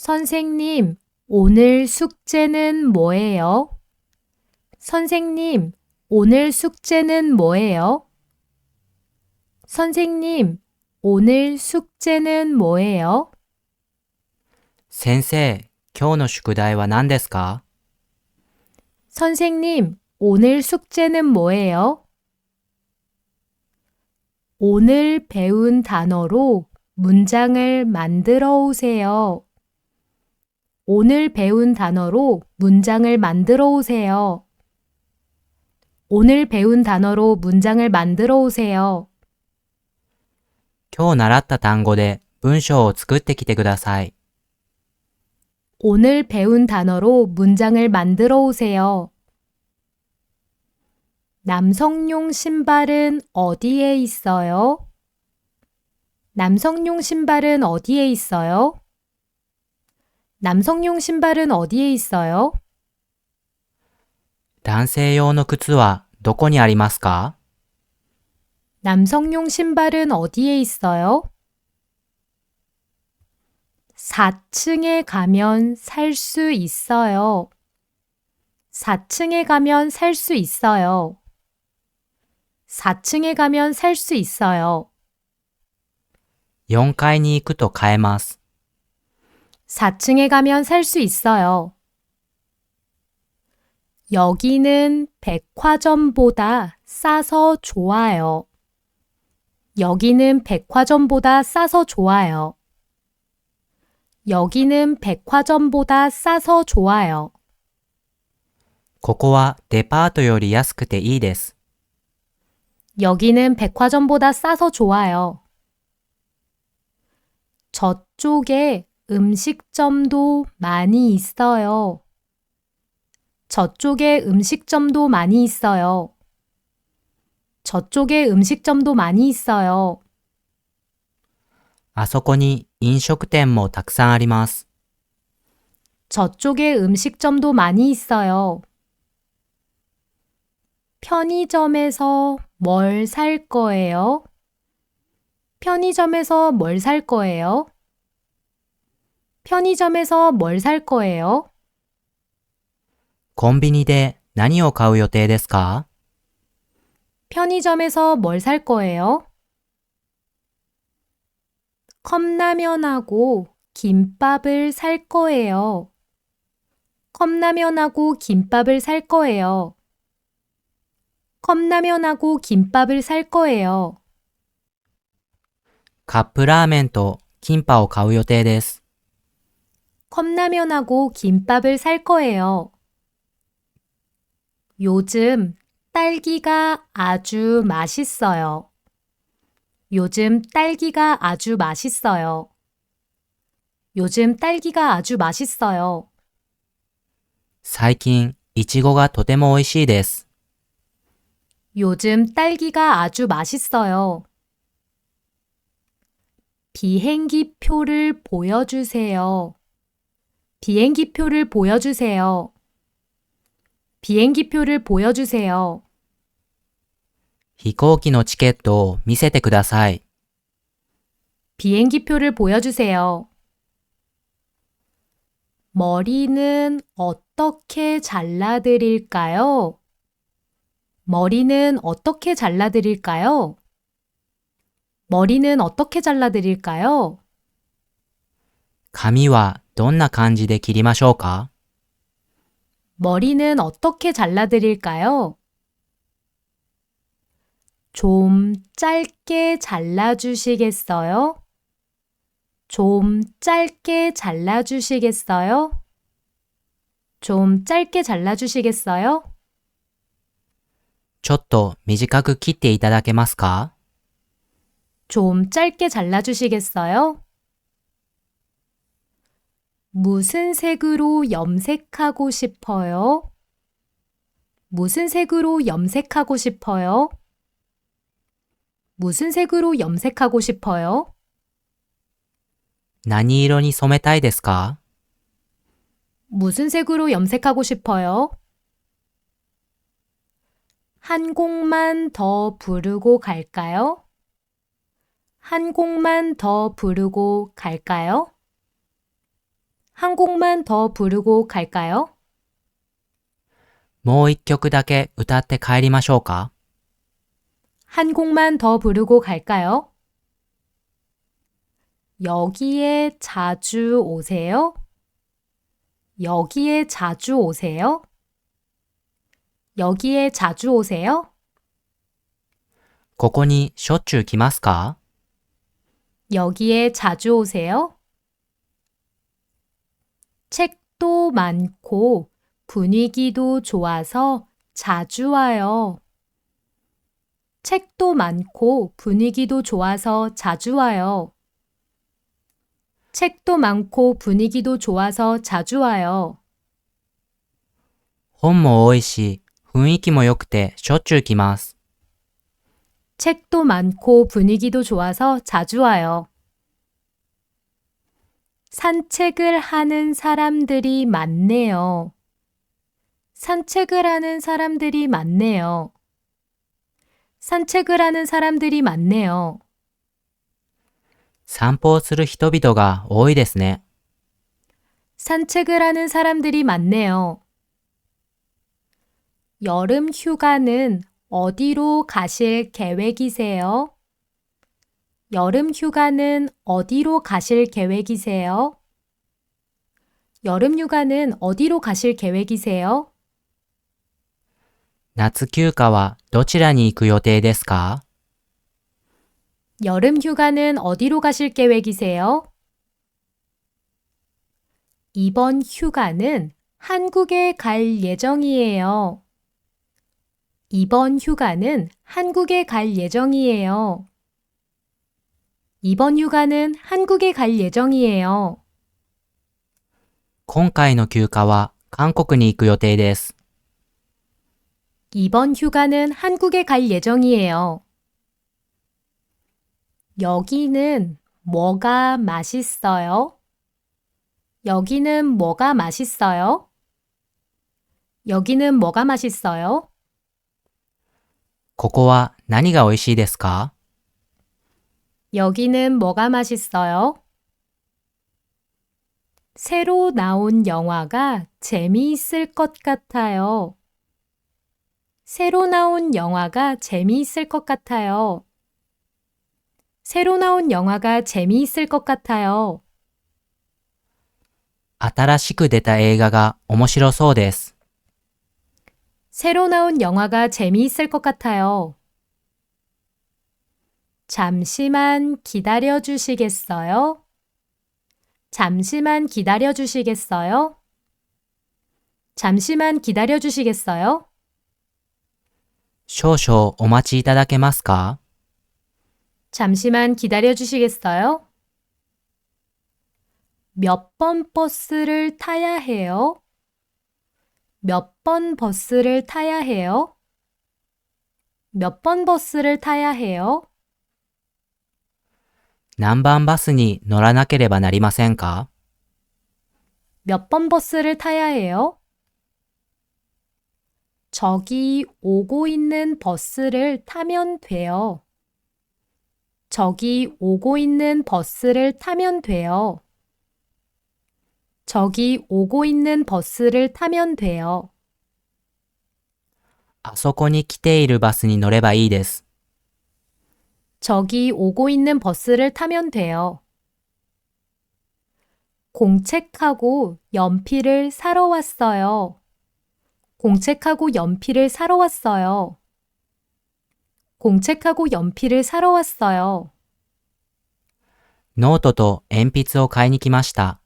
선생님, 오늘 숙제는 뭐예요? 선생님, 오늘 숙제는 뭐예요? 선생님, 오늘 숙제는 뭐예요? 先生、今日の宿題は何ですか？ 선생님, 오늘 숙제는 뭐예요? 오늘 배운 단어로 문장을 만들어 오세요. 오늘 배운 단어로 문장을 만들어 오세요. 오늘 배운 단어로 문장을 만들어 오세요. 今日習った単語で文章を作ってきてください。 오늘 배운 단어로 문장을 만들어 오세요. 남성용 신발은 어디에 있어요? 남성용 신발은 어디에 있어요? 남성용 신발은 어디에 있어요? 男性用の靴はどこにありますか？ 남성용 신발은 어디에 있어요? 4층에 가면 살 수 있어요. 4층에 가면 살 수 있어요. 4층에 가면 살 수 있어요. 4階に行くと買えます。 4층에 가면 살 수 있어요. 여기는 백화점보다 싸서 좋아요. 여기는 백화점보다 싸서 좋아요. 여기는 백화점보다 싸서 좋아요. ここはデパートより安くていいです。 여기는 백화점보다 싸서 좋아요. 저쪽에 음식점도 많이 있어요. 저쪽에 음식점도 많이 있어요. 저쪽에 음식점도 많이 있어요. あそこに飲食店もたくさんあります。 저쪽에 음식점도 많이 있어요. 편의점에서 뭘 살 거예요? 편의점에서 뭘 살 거예요? 편의점에서 뭘 살 거예요? コンビニで何を買う予定ですか？ 편의점에서 뭘 살 거예요? 컵라면하고 김밥을 살 거예요. 컵라면하고 김밥을 살 거예요. 컵라면하고 김밥을 살 거예요. カップラーメンとキンパを買う予定です。 컵라면하고 김밥을 살 거예요. 요즘 딸기가 아주 맛있어요. 요즘 딸기가 아주 맛있어요. 요즘 딸기가 아주 맛있어요. 最近、イチゴがとても美味しいです。 요즘 딸기가 아주 맛있어요. 비행기표를 보여주세요. 비행기표를 보여주세요. 비행기표를 보여주세요. 飛行機のチケットを見せてください。 비행기표를 보여주세요. 머리는 어떻게 잘라드릴까요? 머리는 어떻게 잘라드릴까요? 머리는 어떻게 잘라드릴까요? 髪はどんな感じで切りましょうか？ 머리는 어떻게 잘라드릴까요? 좀 짧게 잘라주시겠어요? 좀 짧게 잘라주시겠어요? 좀 짧게 잘라주시겠어요? ちょっと短く切っていただけますか？ 좀 짧게 잘라주시겠어요? 무슨 색으로 염색하고 싶어요? 무슨 색으로 염색하고 싶어요? 무슨 색으로 염색하고 싶어요? 何色に染めたいですか？ 무슨 색으로 염색하고 싶어요? 한 곡만 더 부르고 갈까요? 한 곡만 더 부르고 갈까요? 한 곡만 더 부르고 갈까요? もう一曲だけ歌って帰りましょうか 한 곡만 더 부르고 갈까요? 여기에 자주 오세요? 여기에 자주 오세요? 여기에 자주 오세요? ここにしょっちゅう来ますか 여기에 자주 오세요? 책도 많고 분위기도 좋아서 자주 와요. 책도 많고 분위기도 좋아서 자주 와요. 책도 많고 분위기도 좋아서 자주 와요. 本も多いし、雰囲気も良くてしょっちゅう来ます。 책도 많고 분위기도 좋아서 자주 와요. 산책을 하는 사람들이 많네요. 산책을 하는 사람들이 많네요. 산책을 하는 사람들이 많네요. 散歩をする人々が多いですね。 산책을 하는 사람들이 많네요. 여름 휴가는 어디로 가실 계획이세요? 여름 휴가는 어디로 가실 계획이세요? 여름 휴가는 어디로 가실 계획이세요? 夏休暇はどちらに行く予定ですか 여름 휴가는 어디로 가실 계획이세요? 이번 휴가는 한국에 갈 예정이에요. 이번 휴가는 한국에 갈 예정이에요. 이번 휴가는 한국에 갈 예정이에요. 今回の休暇は韓国に行く予定です。 이번 휴가는 한국에 갈 예정이에요. 여기는 뭐가 맛있어요? 여기는 뭐가 맛있어요? 여기는 뭐가 맛있어요? ここは何が美味しいですか 여기는 뭐가 맛있어요? 새로 나온 영화가 재미있을 것 같아요. 새로 나온 영화가 재미있을 것 같아요. 새로 나온 영화가 재미있을 것 같아요. 新しく出た映画が面白そうです。 새로 나온 영화가 재미있을 것 같아요. 잠시만 기다려 주시겠어요? 잠시만 기다려 주시겠어요? 잠시만 기다려 주시겠어요? 少々お待ちいただけますか 잠시만 기다려 주시겠어요? 몇 번 버스를 타야 해요? 몇 번 버스를 타야 해요? 몇 번 버스를 타야 해요? 何番バスに乗らなければなりませんか 몇 번 버스를 타야 해요? 저기 오고 있는 버스를 타면 돼요. 저기 오고 있는 버스를 타면 돼요. 저기 오고 있는 버스를 타면 돼요. あそこに来ているバスに乗ればいいです。 저기 오고 있는 버스를 타면 돼요. 공책하고 연필을 사러 왔어요. 공책하고 연필을 사러 왔어요. 공책하고 연필을 사러 왔어요. ノートと鉛筆を買いに来ました。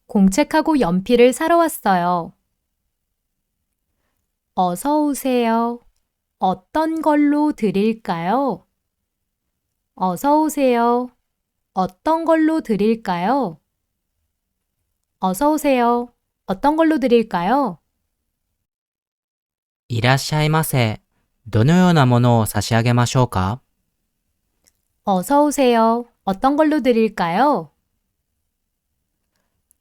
공책하고 연필을 사러 왔어요. 어서 오세요. 어떤 걸로 드릴까요? 어서 오세요. 어떤 걸로 드릴까요? 어서 오세요. 어떤 걸로 드릴까요? いらっしゃいませ。どのようなものを差し上げましょうか 어서 오세요. 어떤 걸로 드릴까요?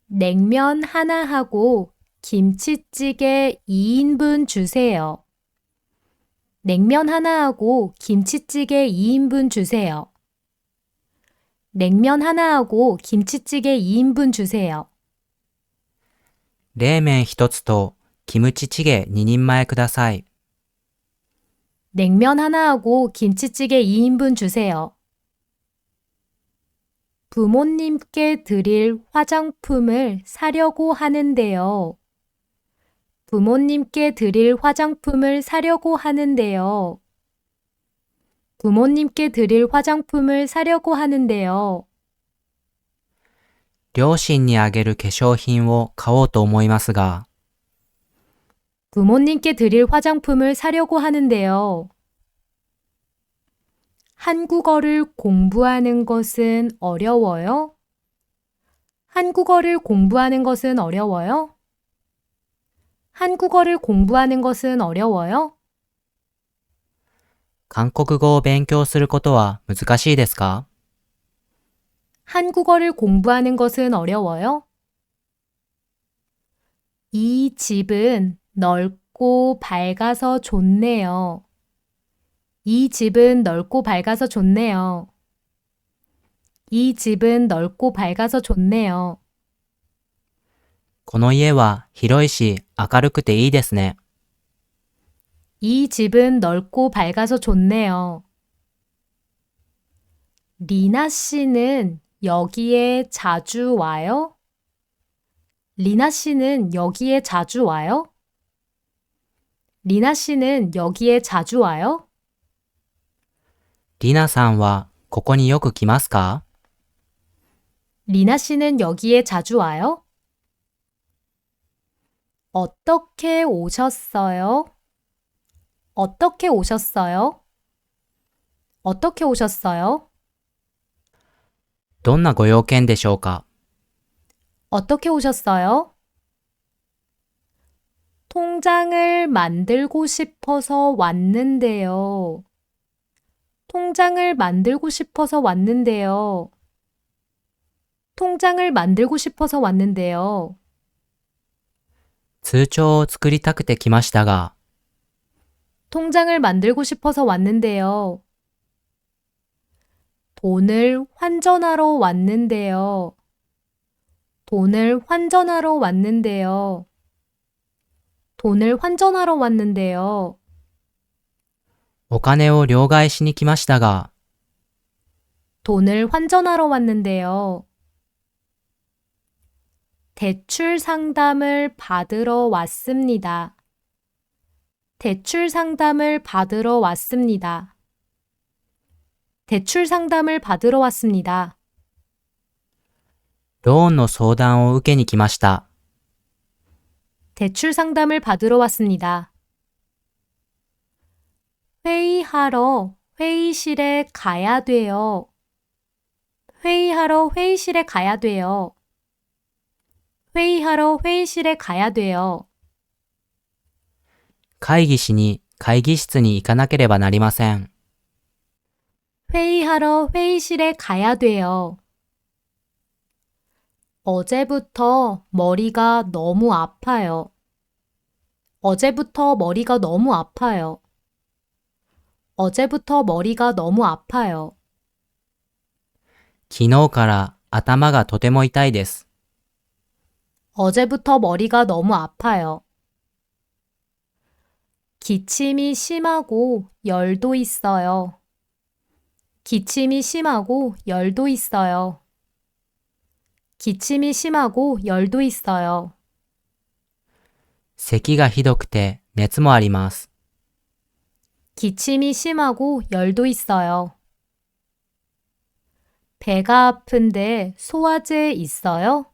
냉면 하나 하고 김치찌개 2인분 주세요. 냉면 하나 하고 김치찌개 2인분 주세요. 냉면 하나하고 김치찌개 2인분 주세요. 冷麺一つとキムチチゲ2人前ください。 냉면 하나하고 김치찌개 2인분 주세요. 부모님께 드릴 화장품을 사려고 하는데요. 부모님께 드릴 화장품을 사려고 하는데요. 부모님께 드릴 화장품을 사려고 하는데요. 両親にあげる化粧品を買おうと思いますが、 부모님께 드릴 화장품을 사려고 하는데요. 한국어를 공부하는 것은 어려워요? 한국어를 공부하는 것은 어려워요? 한국어를 공부하는 것은 어려워요? 韓国語を勉強することは難しいですか？ 한국어를 공부하는 것은 어려워요? 이 집은 넓고 밝아서 좋네요. 이 집은 넓고 밝아서 좋네요. 이 집은 넓고 밝아서 좋네요. この家は広いし明るくていいですね。 이 집은 넓고 밝아서 좋네요. 리나 씨는 여기에 자주 와요? 리나 씨는 여기에 자주 와요? 리나 씨는 여기에 자주 와요? リナさんはここによく来ますか？ 리나 씨는 여기에 자주 와요? 어떻게 오셨어요? 어떻게 오셨어요? 어떻게 오셨어요? どんなご用件でしょうか？ 어떻게 오셨어요? 통장을 만들고 싶어서 왔는데요. 통장을 만들고 싶어서 왔는데요. 통장을 만들고 싶어서 왔는데요. 通帳を作りたくて来ましたが、 통장을 만들고 싶어서 왔는데요. 돈을 환전하러 왔는데요. 돈을 환전하러 왔는데요. 돈을 환전하러 왔는데요. お金を両替しに来ましたが、 돈을 환전하러 왔는데요. 대출 상담을 받으러 왔습니다. 대출 상담을 받으러 왔습니다. 대출 상담을 받으러 왔습니다. ローンの相談を受けに来ました。 대출 상담을 받으러 왔습니다. 회의하러 회의실에 가야 돼요. 회의하러 회의실에 가야 돼요. 회의하러 회의실에 가야 돼요. 会議しに会議室に行かなければなりません。 회의하러 회의실에 가야 돼요. 어제부터 머리가 너무 아파요. 어제부터 머리가 너무 아파요. 어제부터 머리가 너무 아파요. 昨日から頭がとても痛いです。 어제부터 머리가 너무 아파요. 기침이 심하고 열도 있어요. 기침이 심하고 열도 있어요. 기침이 심하고 열도 있어요. 咳がひどくて熱もあります。 기침이 심하고 열도 있어요. 배가 아픈데 소화제 있어요?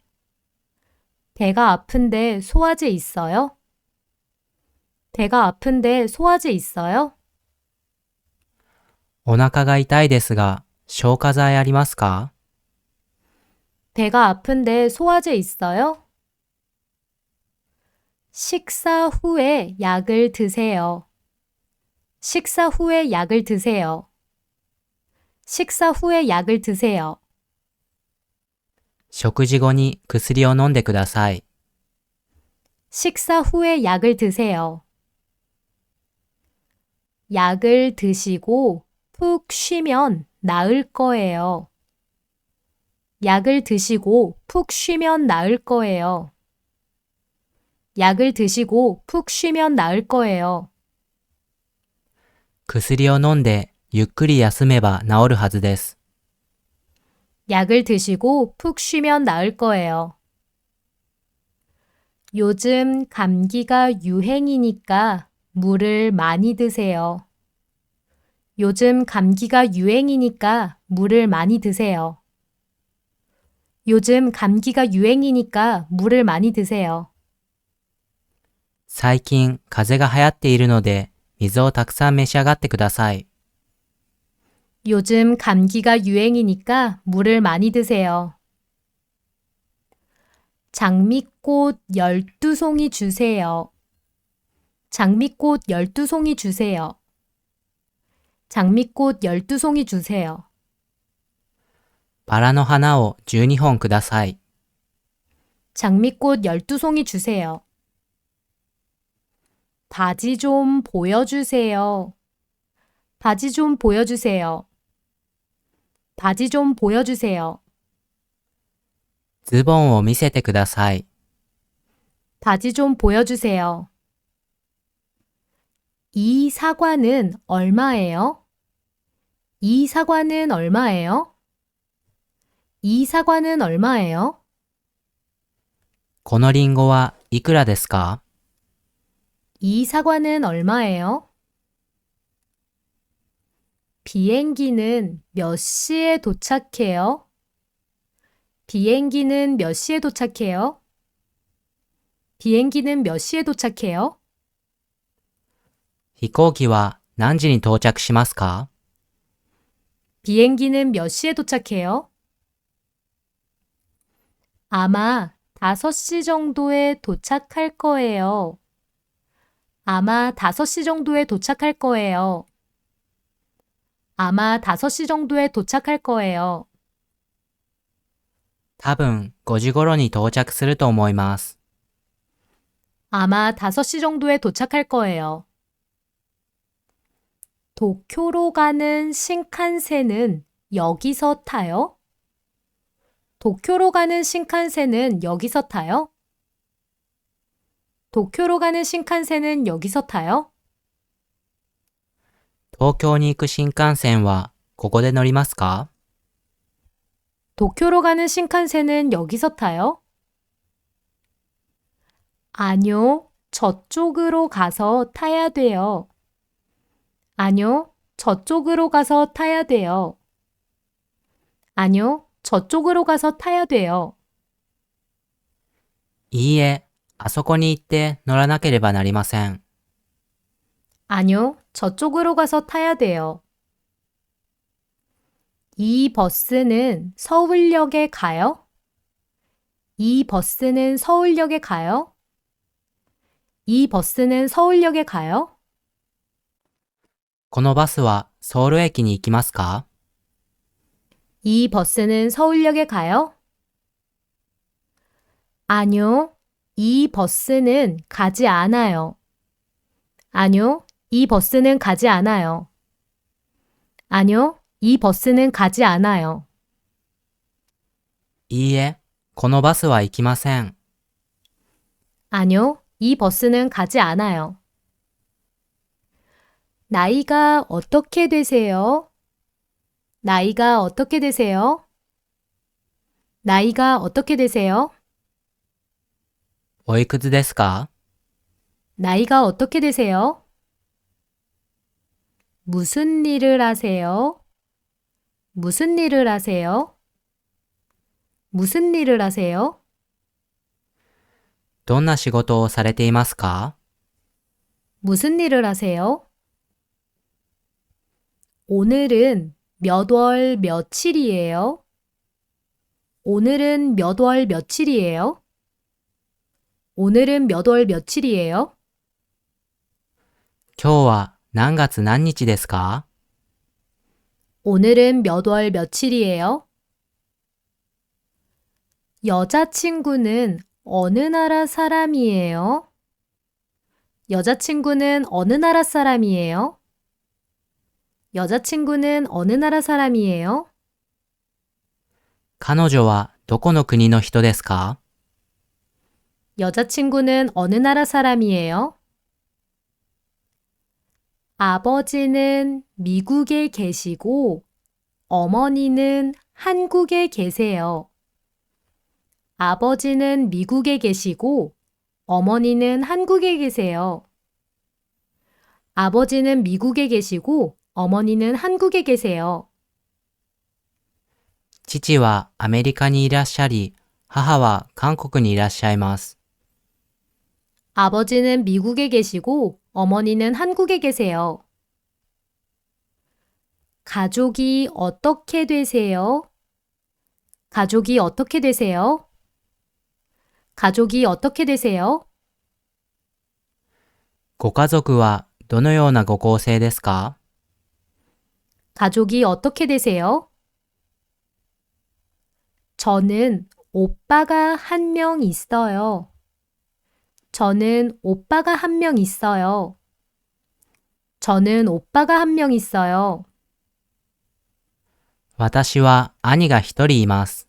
배가 아픈데 소화제 있어요? 배가 아픈데 소화제 있어요? お腹が痛いですが、消化剤ありますか？ 배가 아픈데 소화제 있어요? 식사 후에 약을 드세요. 식사 후에 약을 드세요. 식사 후에 약을 드세요. 食事後に薬を飲んでください。 식사 후에 약을 드세요. 약을 드시고 푹 쉬면 나을 거예요. 약을 드시고 푹 쉬면 나을 거예요. 약을 드시고 푹 쉬면 나을 거예요. 薬を飲んでゆっくり休めば治るはずです。 약을 드시고 푹 쉬면 나을 거예요. 요즘 감기가 유행이니까 물을 많이 드세요. 요즘 감기가 유행이니까 물을 많이 드세요. 요즘 감기가 유행이니까 물을 많이 드세요. 最近風邪が流行っているので水をたくさん召し上がってください。 요즘 감기가 유행이니까 물을 많이 드세요. 장미꽃 12송이 주세요. 장미꽃 12송이 주세요. 장미꽃 12송이 주세요. バラの花を12本ください。 장미꽃 12송이 주세요. 바지 좀 보여주세요. 바지 좀 보여주세요. 바지 좀 보여주세요. ズボンを見せてください。 바지 좀 보여주세요. 이 사과는 얼마예요? 이 사과는 얼마예요? 이 사과는 얼마예요? このリンゴはいくらですか？ 이 사과는 얼마예요? 비행기는 몇 시에 도착해요? 비행기는 몇 시에 도착해요? 비행기는 몇 시에 도착해요? 飛行機は何時に到着しますか？ 비행기는 몇 시에 도착해요? 아마 5시 정도에 도착할 거예요. 아마 5시 정도에 도착할 거예요. 아마 5시 정도에 도착할 거예요. 多分5時頃に到着すると思います。 아마 5시 정도에 도착할 거예요. 도쿄로 가는 신칸센은 여기서 타요? 도쿄로 가는 신칸센은 여기서 타요? 도쿄로 가는 신칸센은 여기서 타요? 東京に行く新幹線はここで乗りますか？ 도쿄로 가는 신칸센은 여기서 타요? 아니요, 저쪽으로 가서 타야 돼요. 아니요, 저쪽으로 가서 타야 돼요. 아니요, 저쪽으로 가서 타야 돼요. いいえ、あそこに行って乗らなければなりません。 아니요, 저쪽으로 가서 타야 돼요. 이 버스는 서울역에 가요? 이 버스는 서울역에 가요? 이 버스는 서울역에 가요? このバスはソウル駅に行きますか？ 이 버스는 서울역에 가요? 아니요, 이 버스는 가지 않아요. 아니요, 이 버스는 가지 않아요. 아니요, 이 버스는 가지 않아요. いいえ、このバスは行きません。 아니요, 이 버스는 가지 않아요. 나이가 어떻게 되세요? 나이가 어떻게 되세요? 나이가 어떻게 되세요? おいくつですか？ 나이가 어떻게 되세요? 무슨 일을 하세요? 무슨 일을 하세요? 무슨 일을 하세요? どんな仕事をされていますか？ 무슨 일을 하세요? 오늘은 몇 월 며칠이에요? 오늘은 몇 월 며칠이에요? 오늘은 몇 월 며칠이에요? 今日は何月何日ですか？ 오늘은 몇 월 며칠이에요? 여자친구는 어느 나라 사람이에요? 여자친구는 어느 나라 사람이에요? 여자친구는 어느 나라 사람이에요? 彼女はどこの国の人ですか？ 여자친구는 어느 나라 사람이에요? 아버지는 미국에 계시고 어머니는 한국에 계세요. 아버지는 미국에 계시고 어머니는 한국에 계세요. 아버지는 미국에 계시고 어머니는 한국에 계세요. 父はアメリカにいらっしゃり、母は韓国にいらっしゃいます。 아버지는 미국에 계시고 어머니는 한국에 계세요. 가족이 어떻게 되세요? 가족이 어떻게 되세요? 가족이 어떻게 되세요? ご家族はどのようなご構成ですか？ 가족이 어떻게 되세요? 저는 오빠가 한 명 있어요. 저는 오빠가 한 명 있어요. 저는 오빠가 한 명 있어요. 私は兄が一人います。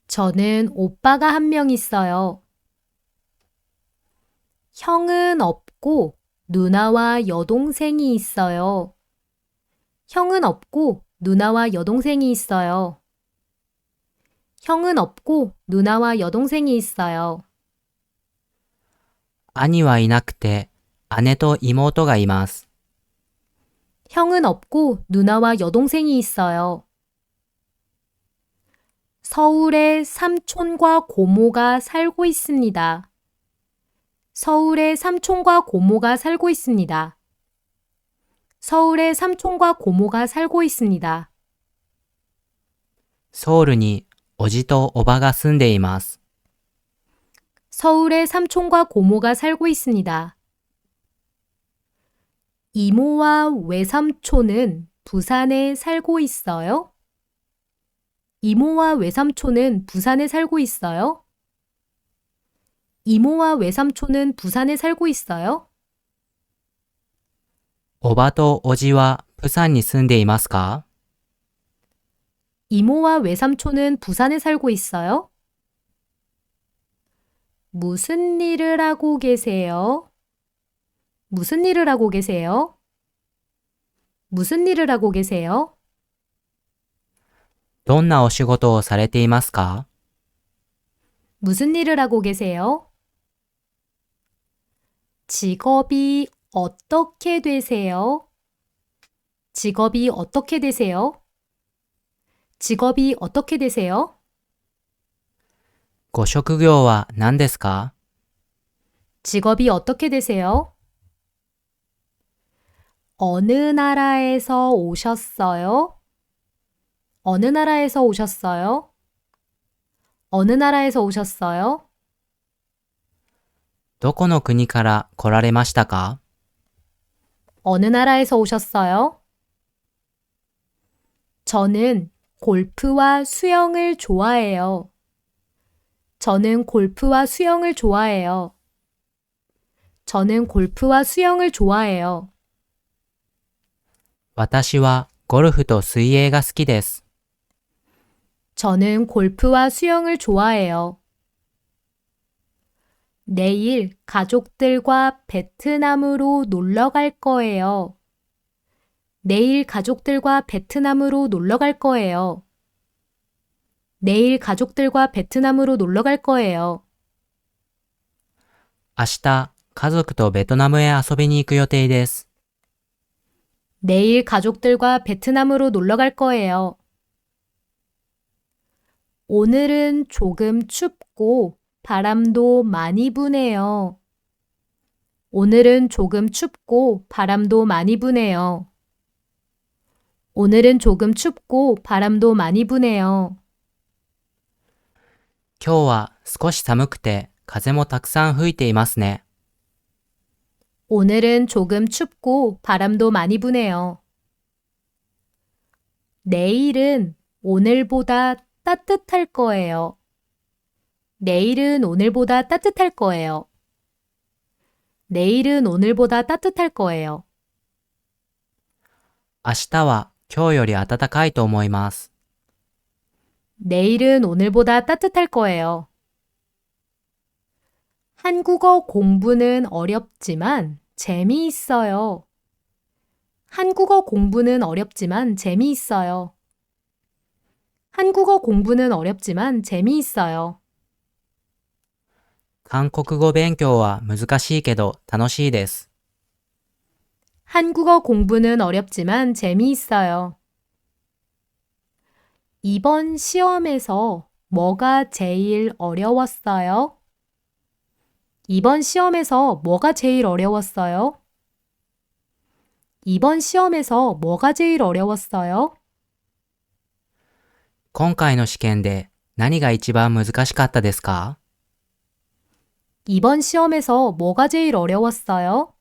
저는 오빠가 한 명 있어요. 형은 없고 누나와 여동생이 있어요. 형은 없고 누나와 여동생이 있어요. 형은 없고 누나와 여동생이 있어요. 兄はいなくて、姉と妹がいます。 형은 없고 누나와 여동생이 있어요. 서울에 삼촌과 고모가 살고 있습니다. 서울에 삼촌과 고모가 살고 있습니다. 서울에 삼촌과 고모가 살고 있습니다. ソウルにおじとおばが住んでいます。 서울에 삼촌과 고모가 살고 있습니다. 이모와 외삼촌은 부산에 살고 있어요? 이모와 외삼촌은 부산에 살고 있어요? 이모와 외삼촌은 부산에 살고 있어요? おばとおじはプサンに住んでいますか？ 이모와 외삼촌은 부산에 살고 있어요? 무슨 일을 하고 계세요? 무슨 일을 하고 계세요? 무슨 일을 하고 계세요? どんなお仕事をされていますか？ 무슨 일을 하고 계세요? 직업이 어떻게 되세요? 직업이 어떻게 되세요? 직업이 어떻게 되세요? ご職業は何ですか？ 직업이 어떻게 되세요? 어느 나라에서 오셨어요? 어느 나라에서 오셨어요? 어느 나라에서 오셨어요? どこの国から来られましたか？ 어느 나라에서 오셨어요? 저는 골프와 수영을 좋아해요. 저는 골프와 수영을 좋아해요. 저는 골프와 수영을 좋아해요. 私はゴルフと水泳が好きです。 저는 골프와 수영을 좋아해요. 내일 가족들과 베트남으로 놀러 갈 거예요. 내일 가족들과 베트남으로 놀러 갈 거예요. 내일 가족들과 베트남으로 놀러 갈 거예요. 明日、家族とベトナムへ遊びに行く予定です。 내일 가족들과 베트남으로 놀러 갈 거예요. 오늘은 조금 춥고 바람도 많이 부네요. 오늘은 조금 춥고 바람도 많이 부네요. 오늘은 조금 춥고 바람도 많이 부네요. 今日は少し寒くて風もたくさん吹いていますね。 오늘은 조금 춥고 바람도 많이 부네요. 내일은 오늘보다 따뜻할 거예요. 내일은 오늘보다 따뜻할 거예요. 내일은 오늘보다 따뜻할 거예요. 明日は今日より暖かいと思います。 내일은 오늘보다 따뜻할 거예요. 한국어 공부는 어렵지만 재미있어요. 한국어 공부는 어렵지만 재미있어요. 한국어 공부는 어렵지만 재미있어요. 韓国語勉強は難しいけど楽しいです。 한국어 공부는 어렵지만 재미있어요. 이번 시험에서 뭐가 제일 어려웠어요? 이번 시험에서 뭐가 제일 어려웠어요? 이번 시험에서 뭐가 제일 어려웠어요? 今回の試験で何が一番難しかったですか？ 이번 시험에서 뭐가 제일 어려웠어요?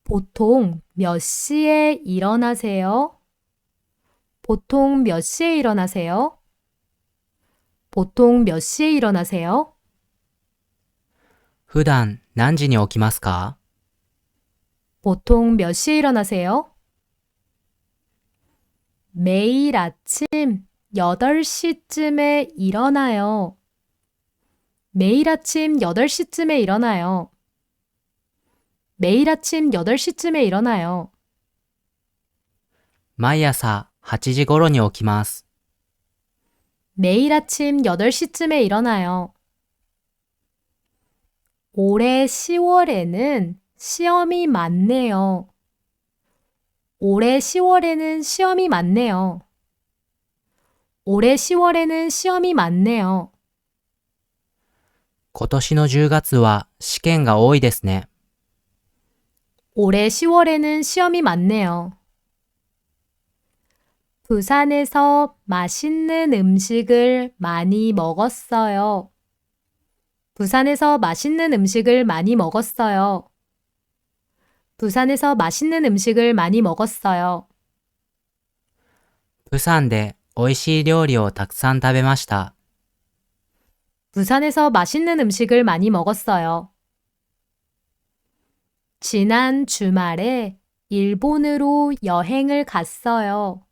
보통 몇 시에 일어나세요? 보통 몇 시에 일어나세요? 보통 몇 시에 일어나세요? 普段何時に起きますか？ 보통 몇 시에 일어나세요? 매일 아침 8시쯤에 일어나요. 매일 아침 8시쯤에 일어나요. 매일 아침 8시쯤에 일어나요. 毎朝8時頃に起きます。 매일 아침 8시쯤에 일어나요. 올해 10월에는 시험이 많네요. 올해 10월에는 시험이 많네요. 올해 10월에는 시험이 많네요. 今年の10月は試験が多いですね。 올해 10월에는 시험이 많네요. 부산에서 맛있는 음식을 많이 먹었어요. 부산에서 맛있는 음식을 많이 먹었어요. 부산에서 맛있는 음식을 많이 먹었어요. 釜山で美味しい料理をたくさん食べました。 부산에서 맛있는 음식을 많이 먹었어요. 지난 주말에 일본으로 여행을 갔어요.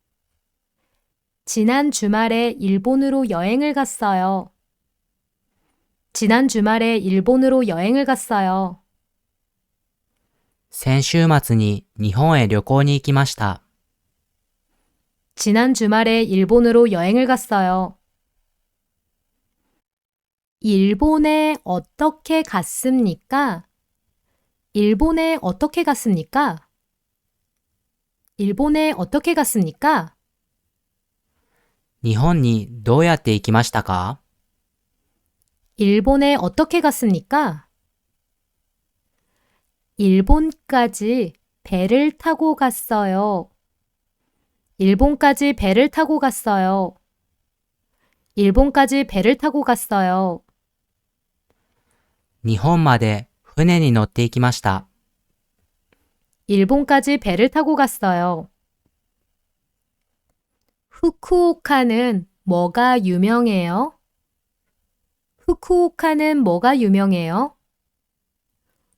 지난 주말에 일본으로 여행을 갔어요. 지난 주말에 일본으로 여행을 갔어요. 先週末に日本へ旅行に行きました。 지난 주말에 일본으로 여행을 갔어요. 일본에 어떻게 갔습니까? 일본에 어떻게 갔습니까? 일본에 어떻게 갔습니까? 日本にどうやって行きましたか？ 일본에 어떻게 갔습니까? 일본까지 배를 타고 갔어요. 일본까지 배를 타고 갔어요. 일본까지 배를 타고 갔어요. 日本まで船に乗って行きました。 일본까지 배를 타고 갔어요. 후쿠오카는 뭐가 유명해요? 후쿠오카는 뭐가 유명해요?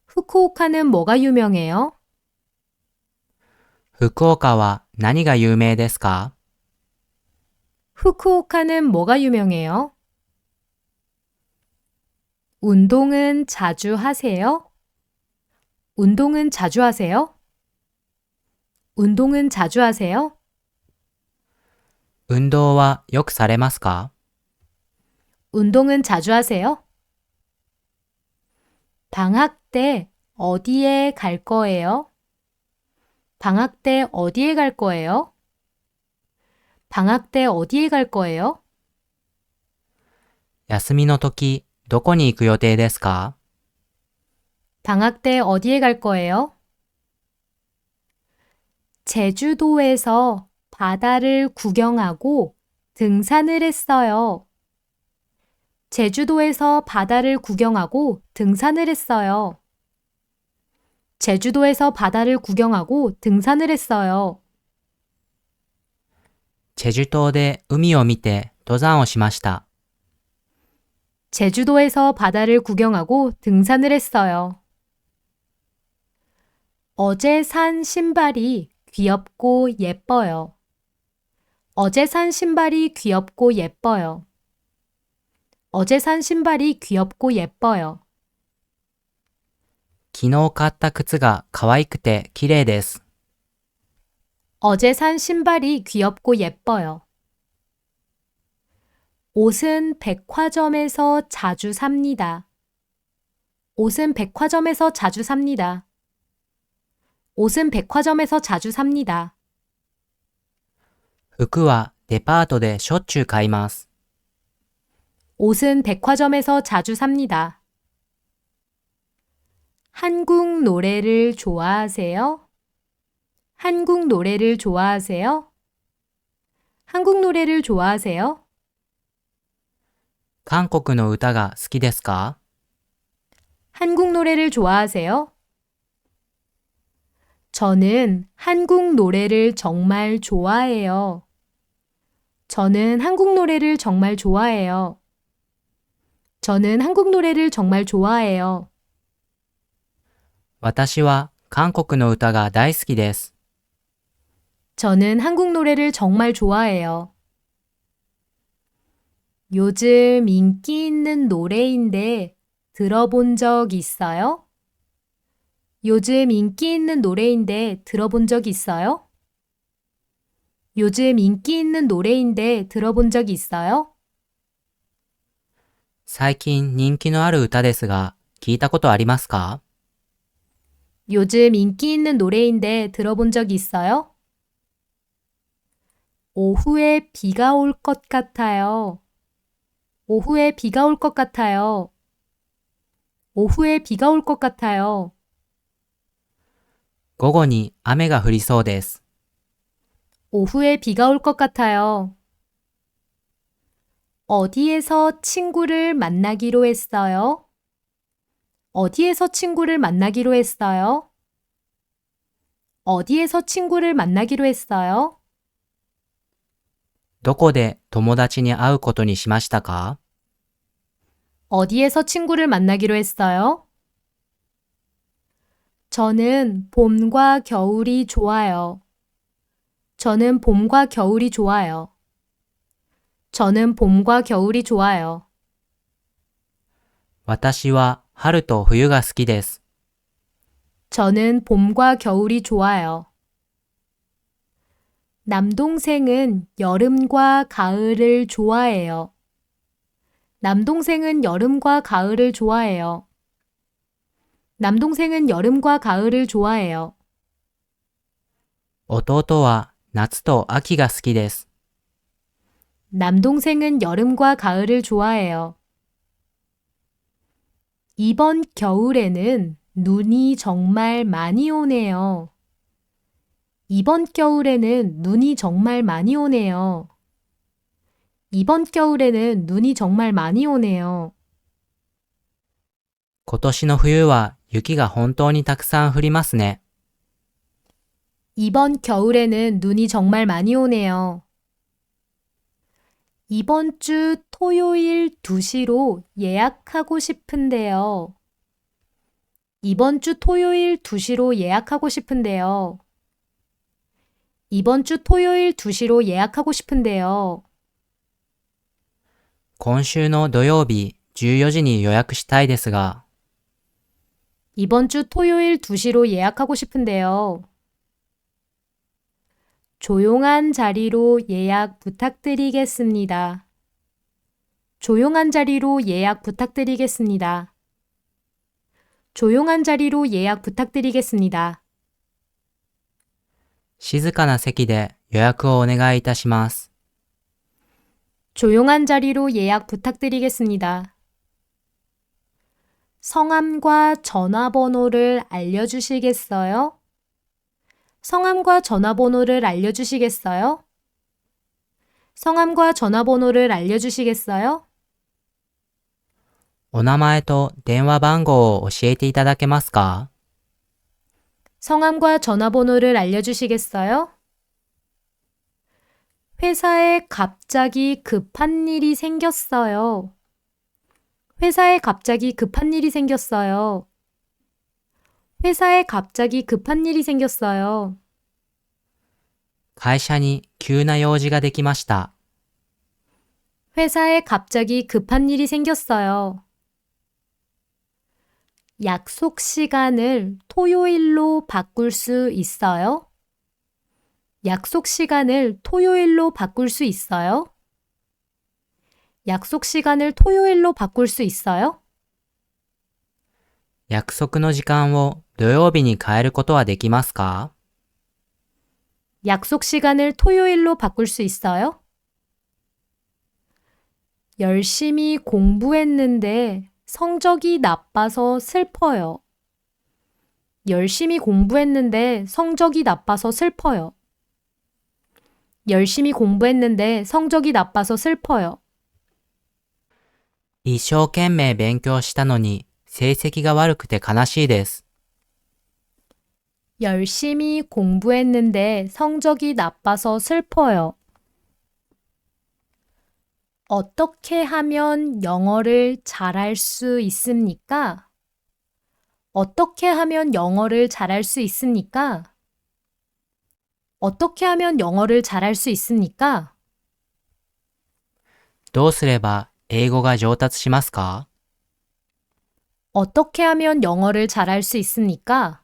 후쿠오카는 뭐가 유명해요? 福岡は何が有名ですか？ 후쿠오카는 뭐가 유명해요? 운동은 자주 하세요? 운동은 자주 하세요? 운동은 자주 하세요? 運動はよくされますか？ 운동은 자주 하세요? 방학 때 어디에 갈 거예요? 방학 때 어디에 갈 거예요? 방학 때 어디에 갈 거예요? 休みの時、どこに行く予定ですか？ 방학 때 어디에 갈 거예요? 제주도에서 바다를 구경하고 등산을 했어요. 제주도에서 바다를 구경하고 등산을 했어요. 제주도에서 바다를 구경하고 등산을 했어요. チェジュ島で海を見て登山をしました。 제주도에서 바다를 구경하고 등산을 했어요. 어제 산 신발이 귀엽고 예뻐요. 어제 산 신발이 귀엽고 예뻐요. 어제 산 신발이 귀엽고 예뻐요. 昨日買った靴が可愛くて綺麗です。 어제 산 신발이 귀엽고 예뻐요. 옷은 백화점에서 자주 삽니다. 옷은 백화점에서 자주 삽니다. 옷은 백화점에서 자주 삽니다. 服はデパートでしょっちゅう買います。 옷은 백화점에서 자주 삽니다. 한국 노래를 좋아하세요? 한국 노래를 좋아하세요? 한국 노래를 좋아하세요? 韓国の歌が好きですか？ 한국 노래를 좋아하세요? 저는 한국 노래를 정말 좋아해요. 저는 한국 노래를 정말 좋아해요. 저는 한국 노래를 정말 좋아해요. 私は韓国の歌が大好きです。 저는 한국 노래를 정말 좋아해요. 요즘 인기 있는 노래인데 들어본 적 있어요? 요즘 인기 있는 노래인데 들어본 적 있어요? 요즘 인기 있는 노래인데 들어본 적 있어요? 最近人気のある歌ですが、聞いたことありますか？ 요즘 인기 있는 노래인데 들어본 적 있어요? 오후에 비가 올 것 같아요. 오후에 비가 올 것 같아요. 오후에 비가 올 것 같아요. 午後に雨が降りそうです。 오후에 비가 올 것 같아요. 어디에서 친구를 만나기로 했어요? 어디에서 친구를 만나기로 했어요? 어디에서 친구를 만나기로 했어요? どこで友達に会うことにしましたか？ 어디에서 친구를 만나기로 했어요? 저는 봄과 겨울이 좋아요. 저는 봄과 겨울이 좋아요. 저는 봄과 겨울이 좋아요. 私は春と冬が好きです。 저는 봄과 겨울이 좋아요. 남동생은 여름과 가을을 좋아해요. 남동생은 여름과 가을을 좋아해요. 남동생은 여름과 가을을 좋아해요. 弟は夏と秋が好きです。 남동생은 여름과 가을을 좋아해요. 이번 겨울에는 눈이 정말 많이 오네요. 이번 겨울에는 눈이 정말 많이 오네요. 이번 겨울에는 눈이 정말 많이 오네요. 今年の冬は雪が本当にたくさん降りますね。 이번 겨울에는 눈이 정말 많이 오네요. 이번 주 토요일 2시로 예약하고 싶은데요. 이번 주 토요일 2시로 예약하고 싶은데요. 이번 주 토요일 2시로 예약하고 싶은데요. 今週の土曜日14時に予約したいですが、 이번 주 토요일 2시로 예약하고 싶은데요. 조용한 자리로 예약 부탁드리겠습니다. 조용한 자리로 예약 부탁드리겠습니다. 조용한 자리로 예약 부탁드리겠습니다. 静かな席で予約をお願いいたします。 조용한 자리로 예약 부탁드리겠습니다. 성함과 전화번호를 알려주시겠어요? 성함과 전화번호를 알려주시겠어요? 성함과 전화번호를 알려주시겠어요? お名前と電話番号を教えていただけますか？ 성함과 전화번호를 알려주시겠어요? 회사에 갑자기 급한 일이 생겼어요. 회사에 갑자기 급한 일이 생겼어요. 회사에 갑자기 급한 일이 생겼어요. 会社に急な用事ができました。 회사에 갑자기 급한 일이 생겼어요. 약속 시간을 토요일로 바꿀 수 있어요? 약속 시간을 토요일로 바꿀 수 있어요? 약속 시간을 토요일로 바꿀 수 있어요? 約束の時間を土曜日に変えることはできますか？ 약속 시간을 토요일로 바꿀 수 있어요? 열심히 공부했는데 성적이 나빠서 슬퍼요. 열심히 공부했는데 성적이 나빠서 슬퍼요. 열심히 공부했는데 성적이 나빠서 슬퍼요. 一生懸命勉強したのに成績が悪くて悲しいです。 열심히 공부했는데 성적이 나빠서 슬퍼요. 어떻게 하면 영어를 잘할 수 있습니까? 어떻게 하면 영어를 잘할 수 있습니까? 어떻게 하면 영어를 잘할 수 있습니까? どうすれば英語が上達しますか？ 어떻게 하면 영어를 잘할 수 있습니까?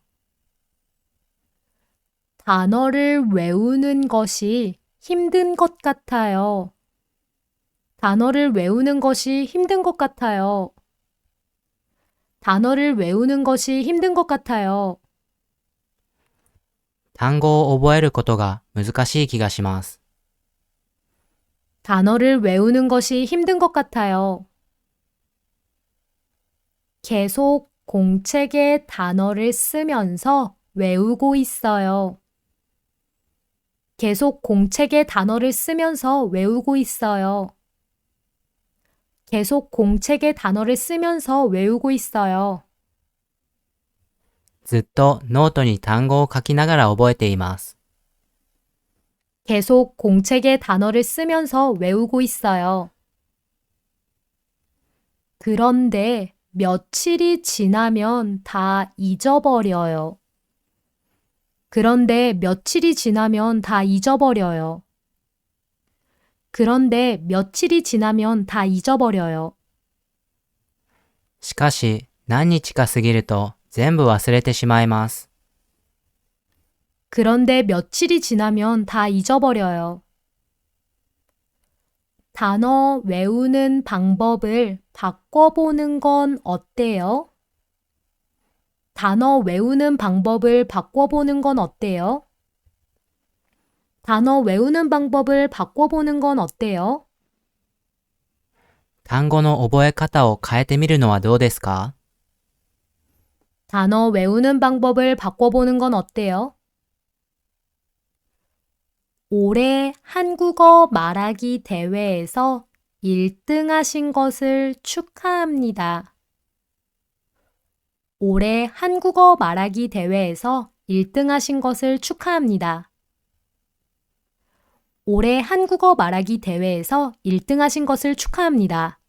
단어를 외우는 것이 힘든 것 같아요. 단어를 외우는 것이 힘든 것 같아요. 단어를 외우는 것이 힘든 것 같아요. 単語を覚えることが難しい気がします。 단어를 외우는 것이 힘든 것 같아요. 계속 공책에 단어를 쓰면서 외우고 있어요. 계속 공책에 단어를 쓰면서 외우고 있어요. 계속 공책에 단어를 쓰면서 외우고 있어요. ずっとノートに単語を書きながら覚えています。 계속 공책에 단어를 쓰면서 외우고 있어요. 그런데 며칠이 지나면 다 잊어버려요. 그런데 며칠이 지나면 다 잊어버려요. 그런데 며칠이 지나면 다 잊어버려요. しかし何日か過ぎると全部忘れてしまいます。 그런데 며칠이 지나면 다 잊어버려요. 단어 외우는 방법을 바꿔보는 건 어때요? 단어 외우는 방법을 바꿔보는 건 어때요? 단어 외우는 방법을 바꿔보는 건 어때요? 単語の覚え方を変えてみるのはどうですか？ 단어 외우는 방법을 바꿔보는 건 어때요? 올해 한국어 말하기 대회에서 1등 하신 것을 축하합니다. 올해 한국어 말하기 대회에서 1등 하신 것을 축하합니다. 올해 한국어 말하기 대회에서 1등 하신 것을 축하합니다.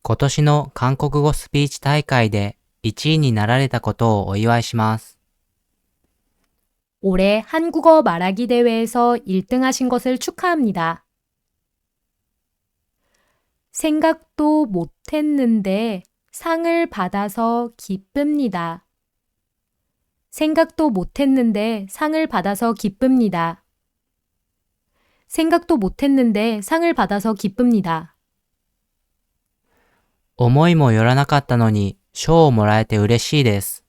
今年の韓国語スピーチ大会で1位になられたことをお祝いします。 올해 한국어 말하기 대회에서 1등 하신 것을 축하합니다. 생각도 못했는데 상을 받아서 기쁩니다. 생각도 못했는데 상을 받아서 기쁩니다. 생각도 못했는데 상을 받아서 기쁩니다. 思いもよらなかったのに賞をもらえて嬉しいです。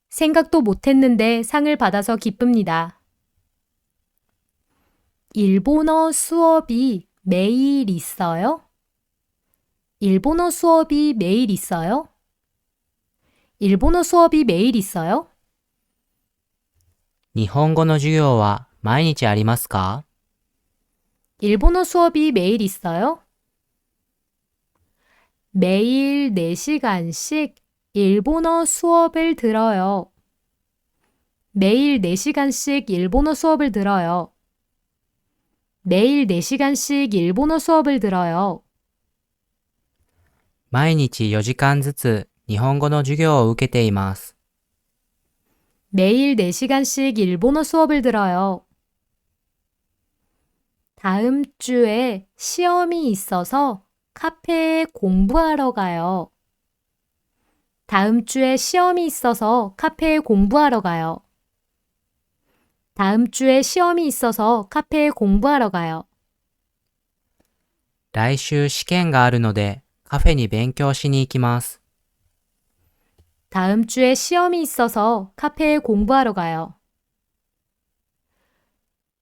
생각도 못했는데 상을 받아서 기쁩니다. 일본어 수업이 매일 있어요? 일본어 수업이 매일 있어요? 일본어 수업이 매일 있어요? 日本語の授業は毎日ありますか？ 일본어 수업이 매일 있어요? 매일 4시간씩 일본어 수업을 들어요. 매일 4시간씩 일본어 수업을 들어요. 매일 4시간씩 일본어 수업을 들어요. 毎日4時間ずつ日本語の授業を受けています。 매일 4시간씩 일본어 수업을 들어요. 다음 주에 시험이 있어서 카페에 공부하러 가요. 다음 주에 시험이 있어서 카페에 공부하러 가요. 다음 주에 시험이 있어서 카페에 공부하러 가요. 来週試験があるのでカフェに勉強しに行きます。 다음 주에 시험이 있어서 카페에 공부하러 가요.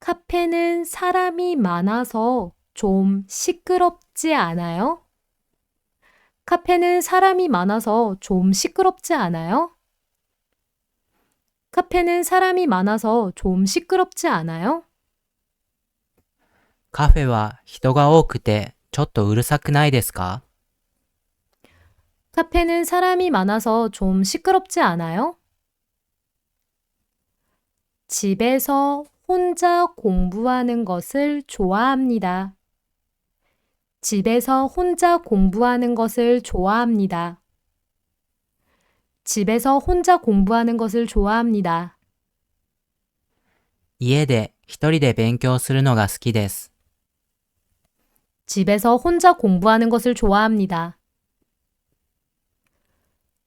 카페는 사람이 많아서 좀 시끄럽지 않아요? 카페는 사람이 많아서 좀 시끄럽지 않아요? 카페는 사람이 많아서 좀 시끄럽지 않아요? カフェは人が多くてちょっとうるさくないですか？ 카페는 사람이 많아서 좀 시끄럽지 않아요? 집에서 혼자 공부하는 것을 좋아합니다. 집에서 혼자 공부하는 것을 좋아합니다. 집에서 혼자 공부하는 것을 좋아합니다. 家で一人で勉強するのが好きです。 집에서 혼자 공부하는 것을 좋아합니다.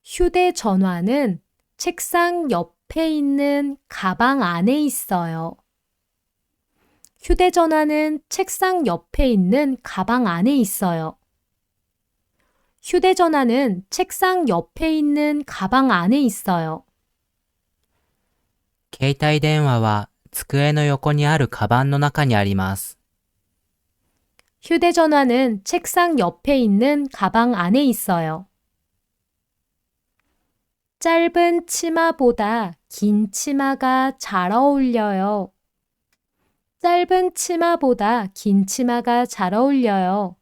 휴대전화는 책상 옆에 있는 가방 안에 있어요. 휴대전화는 책상 옆에 있는 가방 안에 있어요. 휴대전화는 책상 옆에 있는 가방 안에 있어요. 携帯電話は机の横にあるカバンの中にあります。 휴대전화는 책상 옆에 있는 가방 안에 있어요. 짧은 치마보다 긴 치마가 잘 어울려요. 짧은 치마보다 긴 치마가 잘 어울려요.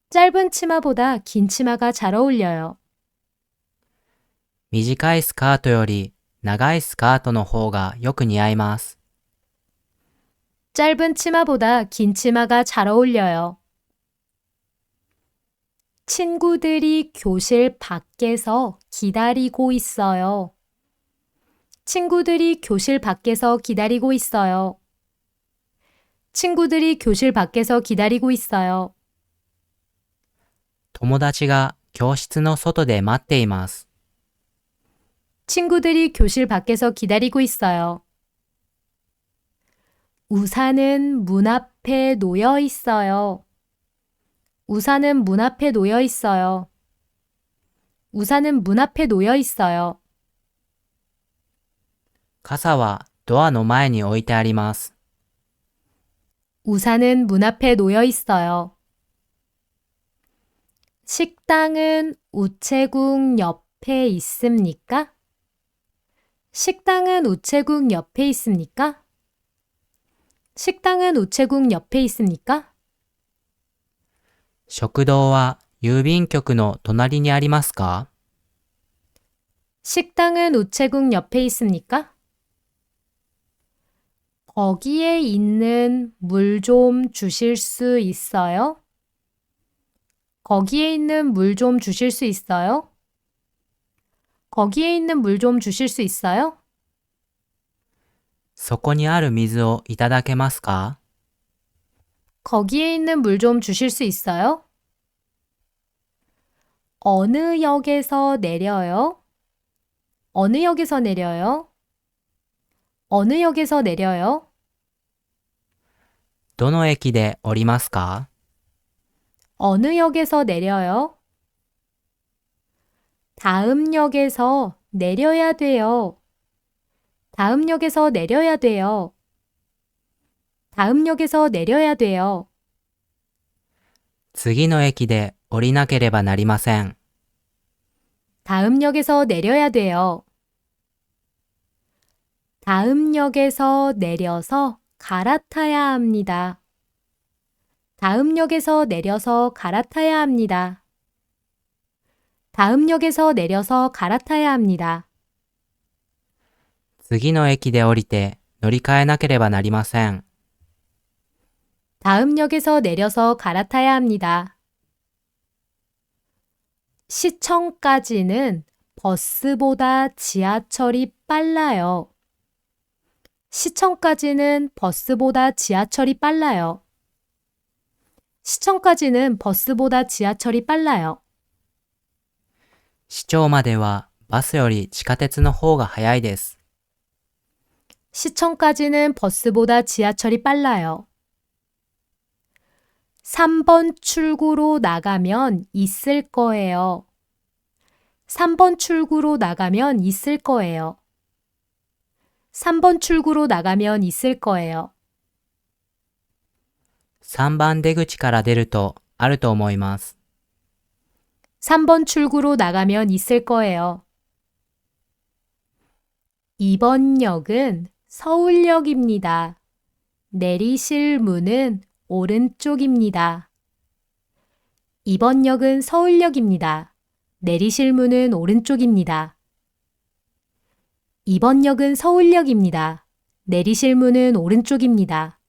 짧은 치마보다 긴 치마가 잘 어울려요. 短いスカートより長いスカートの方がよく似合います。 짧은 치마보다 긴 치마가 잘 어울려요. 친구들이 교실 밖에서 기다리고 있어요. 친구들이 교실 밖에서 기다리고 있어요. 친구들이 교실 밖에서 기다리고 있어요. 友達が教室の外で待っています。 친구들이 교실 밖에서 기다리고 있어요. 우산은 문 앞에 놓여 있어요. 우산은 문 앞에 놓여 있어요. 우산은 문 앞에 놓여 있어요. 傘はドアの前に置いてあります。 우산은 문 앞에 놓여 있어요. 식당은 우체국 옆에 있습니까? 식당은 우체국 옆에 있습니까? 식당은 우체국 옆에 있습니까? 食堂は郵便局の隣にありますか？ 식당은 우체국 옆에 있습니까? 거기에 있는 물 좀 주실 수 있어요? 거기에 있는 물 좀 주실 수 있어요? 거기에 있는 물 좀 주실 수 있어요? そこにある水をいただけますか？ 거기에 있는 물 좀 주실 수 있어요? 어느 역에서 내려요? 어느 역에서 내려요? 어느 역에서 내려요? どの駅で降りますか？ 어느 역에서 내려요? 다음 역에서 내려야 돼요. 다음 역에서 내려야 돼요. 다음 역에서 내려야 돼요. 次の駅で降りなければなりません。 다음 역에서 내려야 돼요. 다음 역에서 내려서 갈아타야 합니다. 다음 역에서 내려서 갈아타야 합니다. 다음 역에서 내려서 갈아타야 합니다. 次の駅で降りて乗り換えなければなりません。 다음 역에서 내려서 갈아타야 합니다. 시청까지는 버스보다 지하철이 빨라요. 시청까지는 버스보다 지하철이 빨라요. 시청까지는 버스보다 지하철이 빨라요. 市庁まではバスより地下鉄の方が早いです。 시청까지는 버스보다 지하철이 빨라요. 3번 출구로 나가면 있을 거예요. 3번 출구로 나가면 있을 거예요. 3번 출구로 나가면 있을 거예요. 3番出口から出るとあると思います。 3번 출구로 나가면 있을 거예요. 2번 역은 서울역입니다. 내리실 문은 오른쪽입니다. 2번 역은 서울역입니다. 내리실 문은 오른쪽입니다. 2번 역은 서울역입니다. 내리실 문은 오른쪽입니다.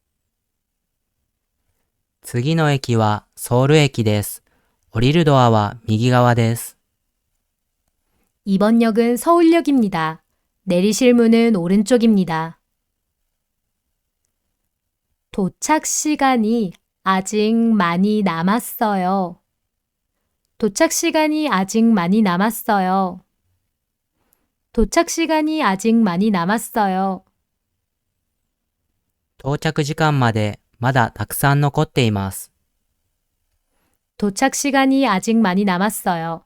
次の駅はソウル駅です。降りるドアは右側です。 2번 역은 서울역입니다. 내리실 문은 오른쪽입니다. 도착 시간이 아직 많이 남았어요. 도착 시간이 아직 많이 남았어요. 도착 시간이 아직 많이 남았어요. 到着時間までまだたくさん残っています。 도착 시간이 아직 많이 남았어요.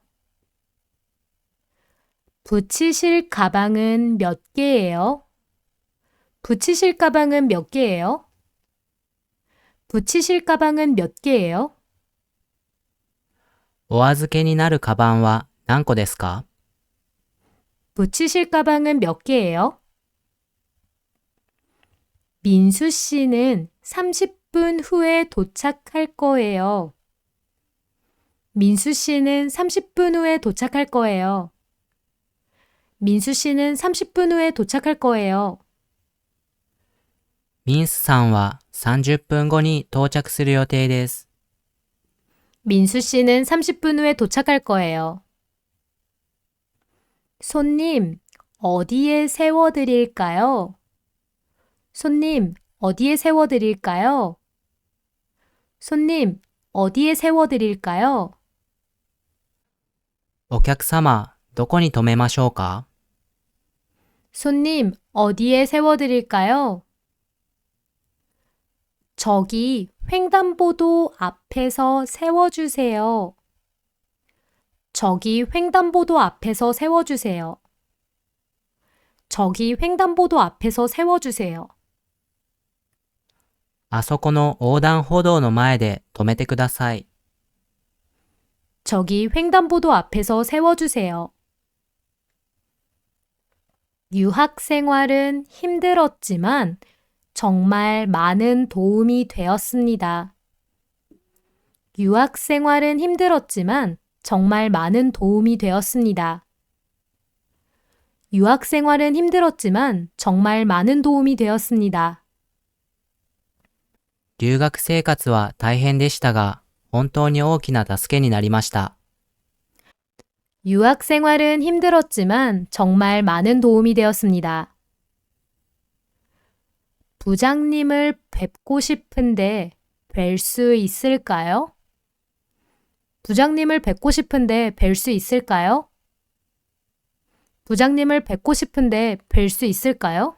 붙이실 가방은 몇 개예요? 붙이실 가방은 몇 개예요? 붙이실 가방은 몇 개예요? お預けになるカバンは何個ですか？ 붙이실 가방은 몇 개예요? 민수 씨는 30분 후에 도착할 거예요. 민수 씨는 30분 후에 도착할 거예요. 민수 씨는 30분 후에 도착할 거예요. ミンスさんは30分後に到着する予定です。 민수 씨는 30분 후에 도착할 거예요. 손님, 어디에 세워드릴까요? 손님, 어디에 세워드릴까요? 손님, 어디에 세워드릴까요? お客様、どこに止めましょうか？ 손님, 어디에 세워드릴까요? 저기 횡단보도 앞에서 세워주세요. 저기 횡단보도 앞에서 세워주세요. 저기 횡단보도 앞에서 세워주세요. あそこの横断歩道の前で止めてください。 저기 횡단보도 앞에서 세워주세요. 유학 생활은 힘들었지만 정말 많은 도움이 되었습니다. 유학 생활은 힘들었지만 정말 많은 도움이 되었습니다. 유학 생활은 힘들었지만 정말 많은 도움이 되었습니다. 留学生活は大変でしたが、本当に大きな助けになりました。 유학 생활은 힘들었지만 정말 많은 도움이 되었습니다. 부장님을 뵙고 싶은데 뵐 수 있을까요? 부장님을 뵙고 싶은데 뵐 수 있을까요? 부장님을 뵙고 싶은데 뵐 수 있을까요?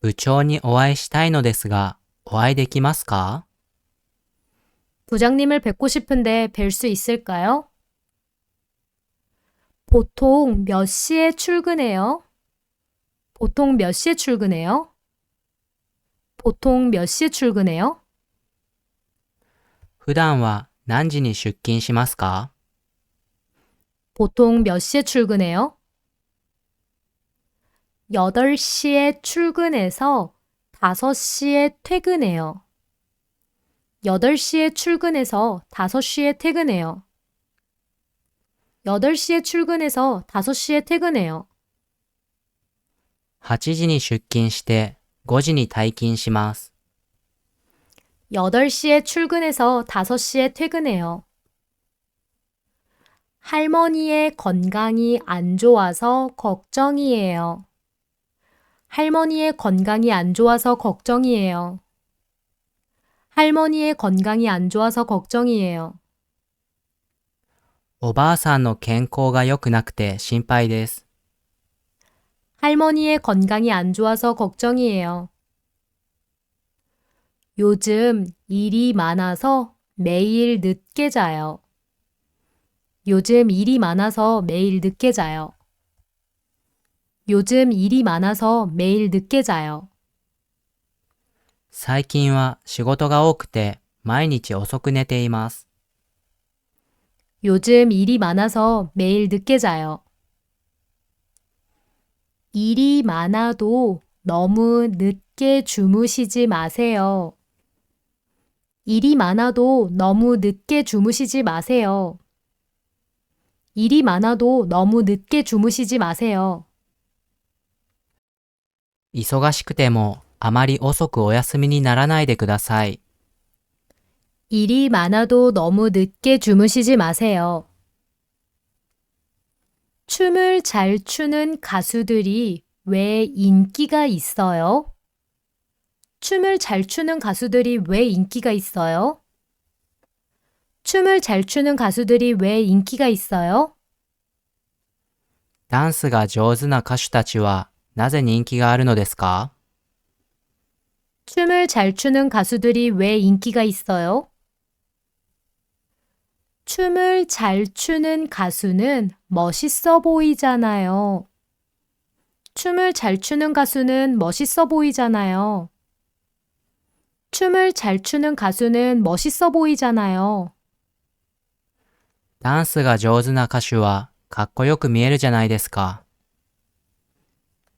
部長にお会いしたいのですが、お会いできますか？ 부장님을 뵙고 싶은데 뵐 수 있을까요? 보통 몇 시에 출근해요? 보통 몇 시에 출근해요? 보통 몇 시에 출근해요? 普段は何時に出勤しますか？ 보통 몇 시에 출근해요? 8시에 출근해서 5시에 퇴근해요. 8시에 출근해서 5시에 퇴근해요. 8시에 출근해서 5시에 퇴근해요. 8時に出勤して5時に退勤します。 8시에 출근해서 5시에 퇴근해요. 할머니의 건강이 안 좋아서 걱정이에요. 할머니의 건강이 안 좋아서 걱정이에요. 할머니의 건강이 안 좋아서 걱정이에요. おばあさんの健康が良くなくて心配です。 할머니의 건강이 안 좋아서 걱정이에요. 요즘 일이 많아서 매일 늦게 자요. 요즘 일이 많아서 매일 늦게 자요. 요즘 일이 많아서 매일 늦게 자요. 最近は仕事が多くて毎日遅く寝ています。 요즘 일이 많아서 매일 늦게 자요. 일이 많아도 너무 늦게 주무시지 마세요. 일이 많아도 너무 늦게 주무시지 마세요. 일이 많아도 너무 늦게 주무시지 마세요. 忙しくてもあまり遅くお休みにならないでください。 일이 많아도 너무 늦게 주무시지 마세요. 춤을 잘 추는 가수들이 왜 인기가 있어요? 춤을 잘 추는 가수들이 왜 인기가 있어요? 춤을 잘 추는 가수들이 왜 인기가 있어요? ダンスが上手な歌手たちはなぜ人気があるのですか？ 춤을 잘 추는 가수들이 왜 인기가 있어요? 춤을 잘 추는 가수는 멋있어 보이잖아요. 춤을 잘 추는 가수는 멋있어 보이잖아요. 춤을 잘 추는 가수는 멋있어 보이잖아요. ダンスが上手な歌手はかっこよく見えるじゃないですか。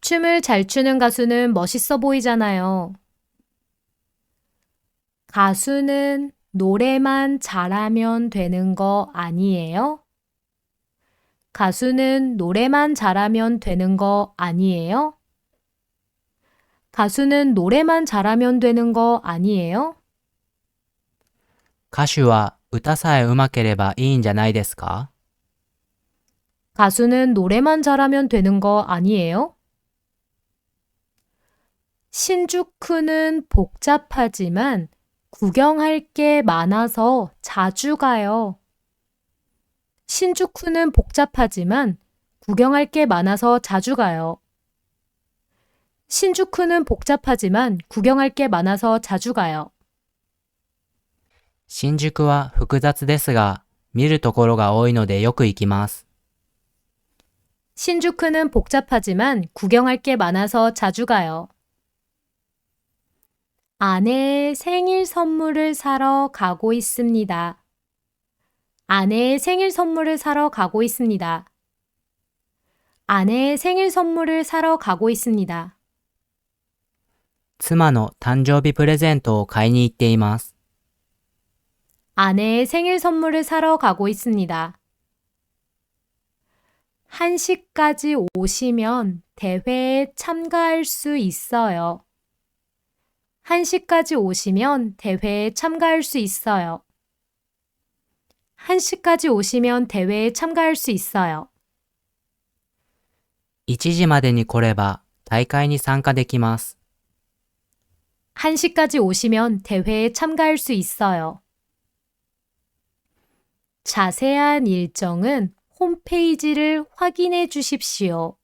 춤을 잘 추는 가수는 멋있어 보이잖아요. 가수는 노래만 잘하면 되는 거 아니에요? 가수는 노래만 잘하면 되는 거 아니에요? 가수는 노래만 잘하면 되는 거 아니에요? 歌手は歌さえ上手ければいいんじゃないですか？ 가수는 노래만 잘하면 되는 거 아니에요? 신주쿠는 복잡하지만 구경할 게 많아서 자주 가요. 신주쿠는 복잡하지만 구경할 게 많아서 자주 가요. 신주쿠는 복잡하지만 구경할 게 많아서 자주 가요. 新宿は複雑ですが、見るところが多いのでよく行きます。 신주쿠는 복잡하지만 구경할 게 많아서 자주 가요. 아내의 생일 선물을 사러 가고 있습니다. 아내의 생일 선물을 사러 가고 있습니다. 아내의 생일 선물을 사러 가고 있습니다. 妻の誕生日プレゼントを買いに行っています。 아내의 생일 선물을 사러 가고 있습니다. 1시까지 오시면 대회에 참가할 수 있어요. 1시까지 오시면 대회에 참가할 수 있어요. 1시까지 오시면 대회에 참가할 수 있어요. 1時までに来れば大会に参加できます。 1시까지 오시면 대회에 참가할 수 있어요. 자세한 일정은 홈페이지를 확인해 주십시오.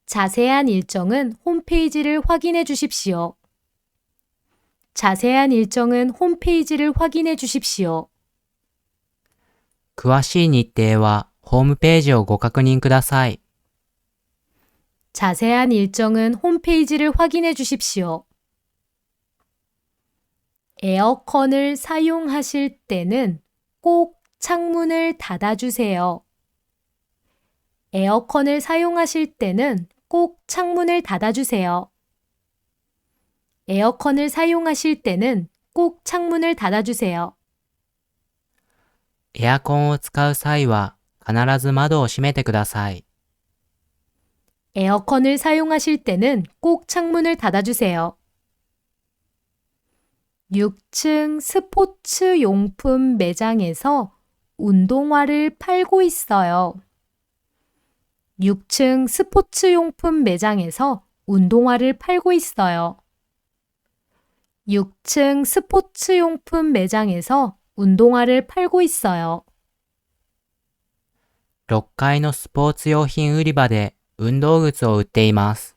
자세한 일정은 홈페이지를 확인해 주십시오. 자세한 일정은 홈페이지를 확인해 주십시오. 詳しい日程はホームページをご確認ください。 자세한 일정은 홈페이지를 확인해 주십시오. 에어컨을 사용하실 때는 꼭 창문을 닫아주세요. 에어컨을 사용하실 때는 꼭 창문을 닫아주세요. 에어컨을 사용하실 때는 꼭 창문을 닫아주세요. エアコンを使う際は必ず窓を閉めてください。 에어컨을 사용하실 때는 꼭 창문을 닫아주세요. 6층 스포츠 용품 매장에서 운동화를 팔고 있어요. 6층 스포츠용품 매장에서 운동화를 팔고 있어요. 6층 스포츠용품 매장에서 운동화를 팔고 있어요. 6階のスポーツ用品売り場で運動靴を売っています。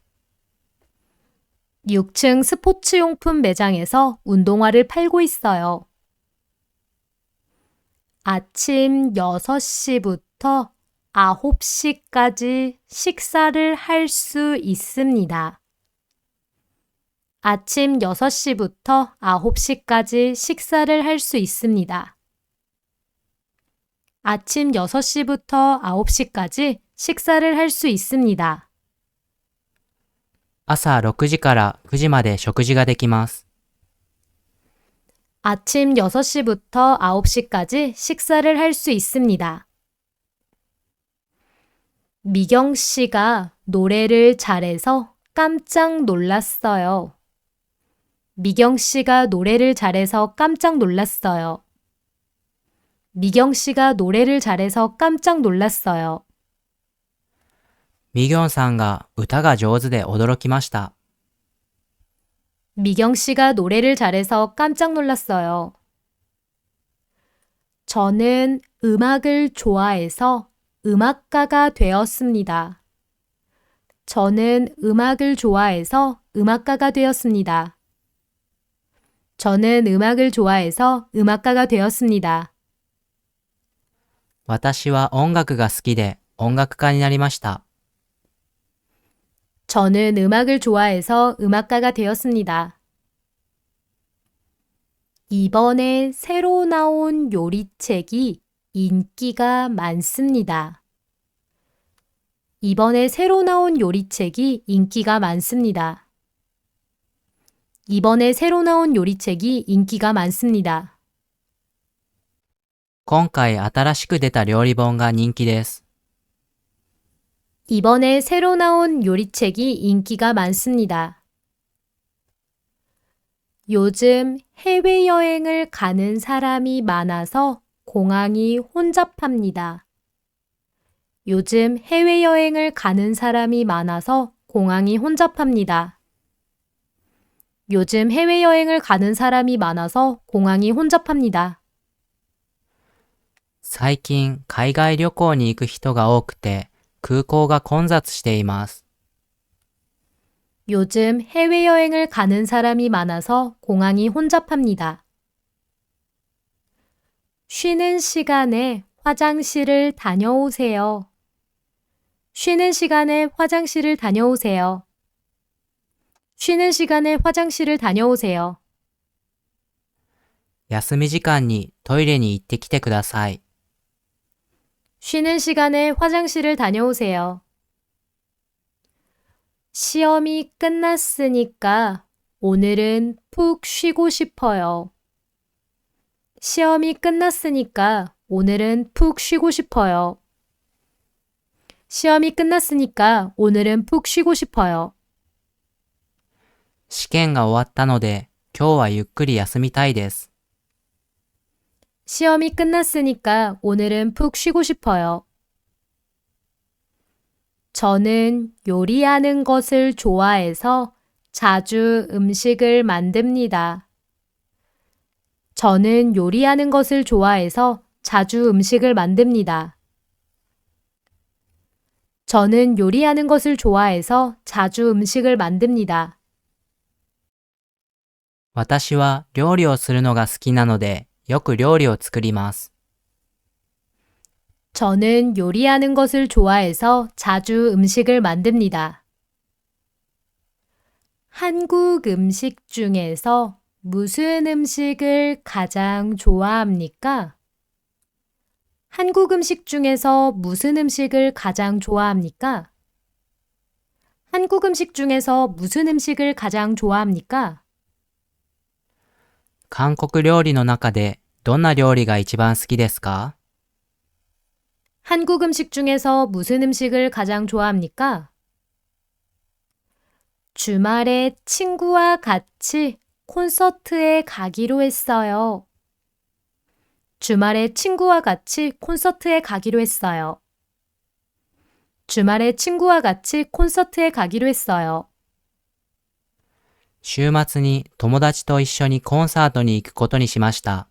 6층 스포츠용품 매장에서 운동화를 팔고 있어요. 아침 6시부터 9시까지 식사를 할 수 있습니다. 아침 6시부터 9시까지 식사를 할 수 있습니다. 아침 6시부터 9시까지 식사를 할 수 있습니다. 朝6時から9時まで食事ができます。 아침 6시부터 9시까지 식사를 할 수 있습니다. 미경 씨가 노래를 잘해서 깜짝 놀랐어요. 미경 씨가 노래를 잘해서 깜짝 놀랐어요. 미경 씨가 노래를 잘해서 깜짝 놀랐어요. ミギョンさんが歌が上手で驚きました。 미경 씨가 노래를 잘해서 깜짝 놀랐어요. 저는 음악을 좋아해서 음악가가 되었습니다. 저는 음악을 좋아해서 음악가가 되었습니다. 저는 음악을 좋아해서 음악가가 되었습니다. 私は音楽が好きで音楽家になりました。 저는 음악을 좋아해서 음악가가 되었습니다. 이번에 새로 나온 요리책이 인기가 많습니다. 이번에 새로 나온 요리책이 인기가 많습니다. 이번에 새로 나온 요리책이 인기가 많습니다. 今回新しく出た料理本が人気です。 이번에 새로 나온 요리책이 인기가 많습니다. 요즘 해외여행을 가는 사람이 많아서 공항이 혼잡합니다. 요즘 해외여행을 가는 사람이 많아서 공항이 혼잡합니다. 요즘 해외여행을 가는 사람이 많아서 공항이 혼잡합니다. 最近海外旅行に行く人が多くて空港が混雑しています。 요즘 해외여행을 가는 사람이 많아서 공항이 혼잡합니다. 쉬는 시간에 화장실을 다녀오세요. 쉬는 시간에 화장실을 다녀오세요. 쉬는 시간에 화장실을 다녀오세요. 休み時間にトイレに行ってきてください。 쉬는 시간에 화장실을 다녀오세요. 시험이 끝났으니까 오늘은 푹 쉬고 싶어요. 시험이 끝났으니까 오늘은 푹 쉬고 싶어요. 시험이 끝났으니까 오늘은 푹 쉬고 싶어요. 試験が終わったので今日はゆっくり休みたいです。 시험이 끝났으니까 오늘은 푹 쉬고 싶어요. 저는 요리하는 것을 좋아해서 자주 음식을 만듭니다. 저는 요리하는 것을 좋아해서 자주 음식을 만듭니다. 저는 요리하는 것을 좋아해서 자주 음식을 만듭니다. 私は料理をするのが好きなのでよく料理を作ります。 저는 요리하는 것을 좋아해서 자주 음식을 만듭니다. 한국 음식 중에서 무슨 음식을 가장 좋아합니까? 한국 음식 중에서 무슨 음식을 가장 좋아합니까? 한국 음식 중에서 무슨 음식을 가장 좋아합니까? 韓国料理の中でどんな料理が一番好きですか？ 한국 음식 중에서 무슨 음식을 가장 좋아합니까? 주말에 친구와 같이 콘서트에 가기로 했어요. 주말에 친구와 같이 콘서트에 가기로 했어요. 주말에 친구와 같이 콘서트에 가기로 했어요. 週末に友達と一緒にコンサートに行くことにしました。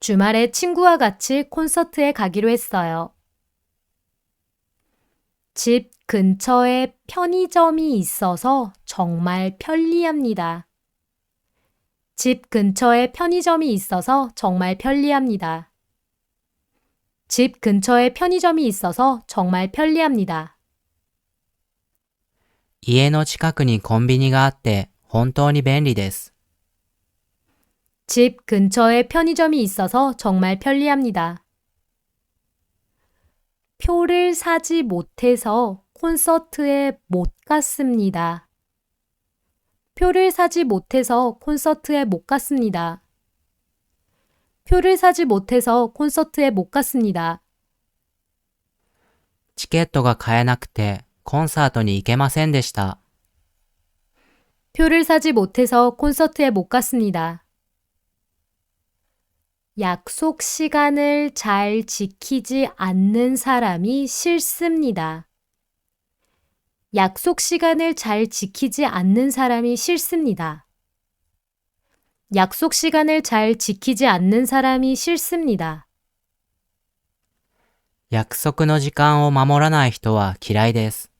주말에 친구와 같이 콘서트에 가기로 했어요. 집 근처에 편의점이 있어서 정말 편리합니다. 집 근처에 편의점이 있어서 정말 편리합니다. 집 근처에 편의점이 있어서 정말 편리합니다. 家の近くにコンビニがあって本当に便利です。 집 근처에 편의점이 있어서 정말 편리합니다. 표를 사지 못해서 콘서트에 못 갔습니다. 표를 사지 못해서 콘서트에 못 갔습니다. 표를 사지 못해서 콘서트에 못 갔습니다. チケットが買えなくてコンサートに行けませんでした。 표를 사지 못해서 콘서트에 못 갔습니다. 약속 시간을 잘 지키지 않는 사람이 싫습니다. 약속 시간을 잘 지키지 않는 사람이 싫습니다. 약속 시간을 잘 지키지 않는 사람이 싫습니다. 約束の時間を守らない人は嫌いです。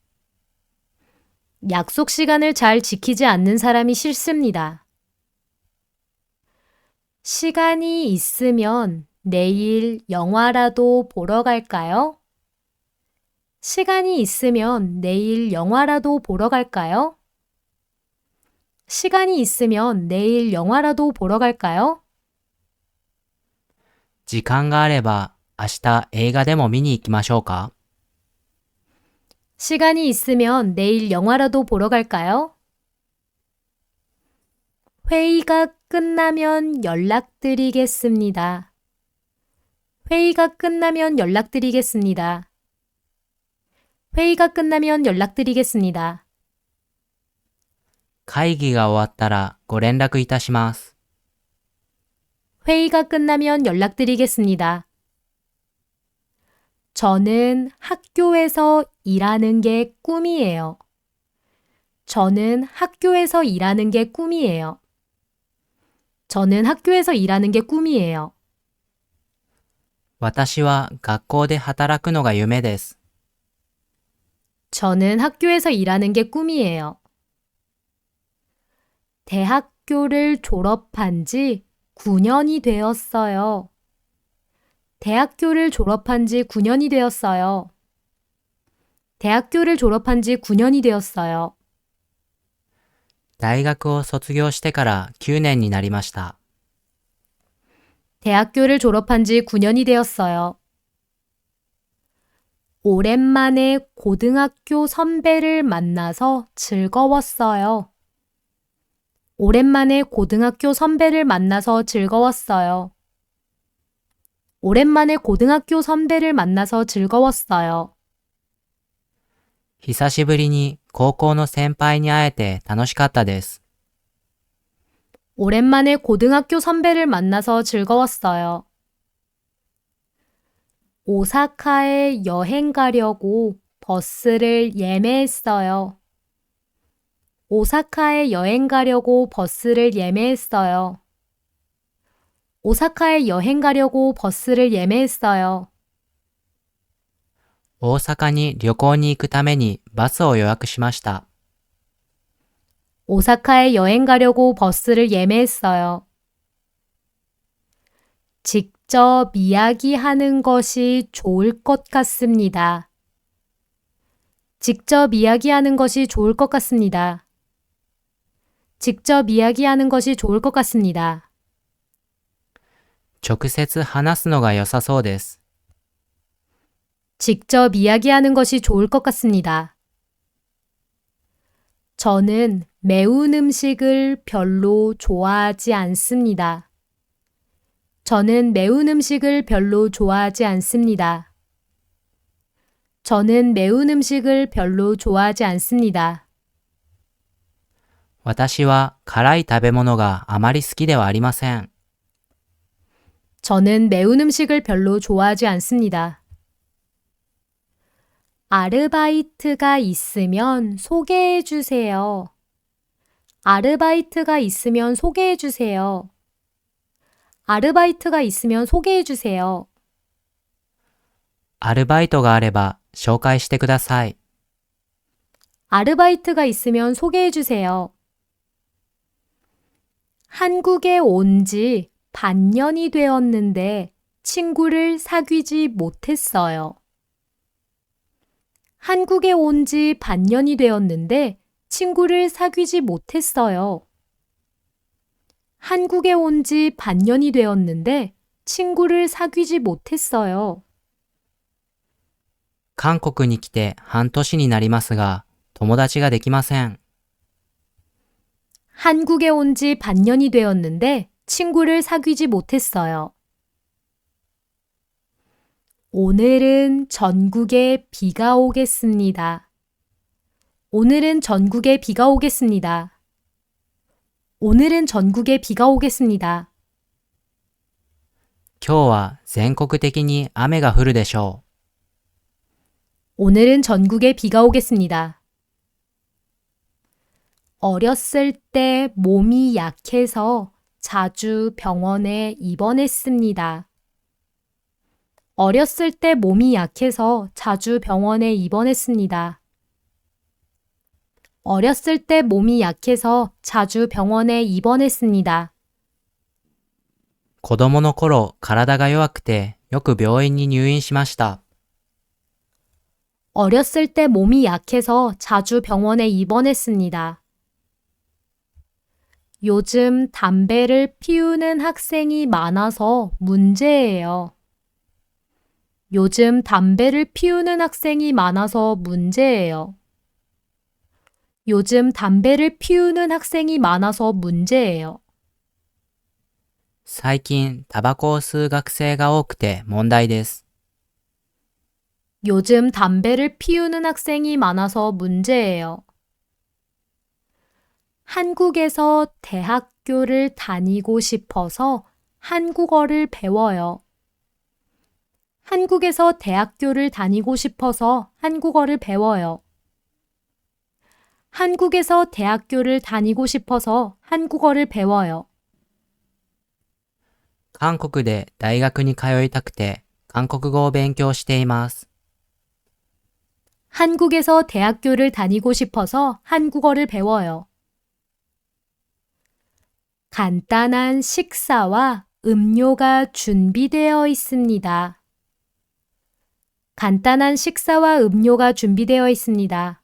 약속 시간을 잘 지키지 않는 사람이 싫습니다. 시간이 있으면 내일 영화라도 보러 갈까요? 시간이 있으면 내일 영화라도 보러 갈까요? 시간이 있으면 내일 영화라도 보러 갈까요? 時間があれば明日映画でも見に行きましょうか。 시간이 있으면 내일 영화라도 보러 갈까요? 회의가 끝나면 연락드리겠습니다. 회의가 끝나면 연락드리겠습니다. 회의가 끝나면 연락드리겠습니다. 会議が終わったらご連絡いたします。 회의가 끝나면 연락드리겠습니다. 저는 학교에서 일하는 게 꿈이에요. 저는 학교에서 일하는 게 꿈이에요. 저는 학교에서 일하는 게 꿈이에요. 私は学校で働くのが夢です。 저는 학교에서 일하는 게 꿈이에요. 대학교를 졸업한 지 9년이 되었어요. 대학교를 졸업한 지 9년이 되었어요. 대학교를 졸업한 지 9년이 되었어요. 大学を卒業してから9年になりました。 대학교를 졸업한 지 9년이 되었어요. 오랜만에 고등학교 선배를 만나서 즐거웠어요. 오랜만에 고등학교 선배를 만나서 즐거웠어요. 오랜만에 고등학교 선배를 만나서 즐거웠어요. 久しぶりに高校の先輩に会えて楽しかったです。 오랜만에 고등학교 선배를 만나서 즐거웠어요. 오사카에 여행 가려고 버스를 예매했어요. 오사카에 여행 가려고 버스를 예매했어요. 오사카에 여행 가려고 버스를 예매했어요. 大阪に旅行に行くためにバスを予約しました。 오사카에 여행 가려고 버스를 예매했어요. 직접 이야기하는 것이 좋을 것 같습니다. 직접 이야기하는 것이 좋을 것 같습니다. 직접 이야기하는 것이 좋을 것 같습니다. 直接話すのが良さそうです。 직접 이야기하는 것이 좋을 것 같습니다. 저는 매운 음식을 별로 좋아하지 않습니다. 저는 매운 음식을 별로 좋아하지 않습니다. 저는 매운 음식을 별로 좋아하지 않습니다. 私は辛い食べ物があまり好きではありません。 저는 매운 음식을 별로 좋아하지 않습니다. 아르바이트가 있으면 소개해 주세요. 아르바이트가 있으면 소개해 주세요. 아르바이트가 있으면 소개해 주세요. アルバイトがあれば紹介してください。 아르바이트가 있으면 소개해 주세요. 한국에 온 지 반년이 되었는데 친구를 사귀지 못했어요. 한국에 온 지 반년이 되었는데 친구를 사귀지 못했어요. 한국에 온 지 반년이 되었는데 친구를 사귀지 못했어요. 韓国に来て半年になりますが、友達ができません。 한국에 온 지 반년이 되었는데 친구를 사귀지 못했어요. 오늘은 전국에 비가 오겠습니다. 오늘은 전국에 비가 오겠습니다. 오늘은 전국에 비가 오겠습니다. 今日は全国的に雨が降るでしょう。 오늘은 전국에 비가 오겠습니다. 어렸을 때 몸이 약해서 자주 병원에 입원했습니다. 어렸을 때 몸이 약해서 자주 병원에 입원했습니다. 어렸을 때 몸이 약해서 자주 병원에 입원했습니다. 子供の頃体が弱くてよく病院に入院しました。 어렸을 때 몸이 약해서 자주 병원에 입원했습니다. 요즘 담배를 피우는 학생이 많아서 문제예요. 요즘 담배를 피우는 학생이 많아서 문제예요. 요즘 담배를 피우는 학생이 많아서 문제예요. 最近タバコを吸う学生が多くて問題です。 요즘 담배를 피우는 학생이 많아서 문제예요. 한국에서 대학교를 다니고 싶어서 한국어를 배워요. 한국에서 대학교를 다니고 싶어서 한국어를 배워요. 한국에서 대학교를 다니고 싶어서 한국어를 배워요. 韓国で大学に通いたくて韓国語を勉強しています。 한국에서 대학교를 다니고 싶어서 한국어를 배워요. 간단한 식사와 음료가 준비되어 있습니다. 간단한 식사와 음료가 준비되어 있습니다.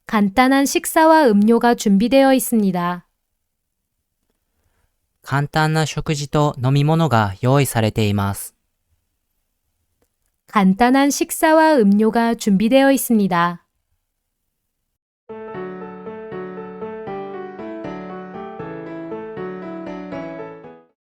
간단한 식사와 음료가 준비되어 있습니다. 簡単な食事と飲み物が用意されています。 간단한 식사와 음료가 준비되어 있습니다.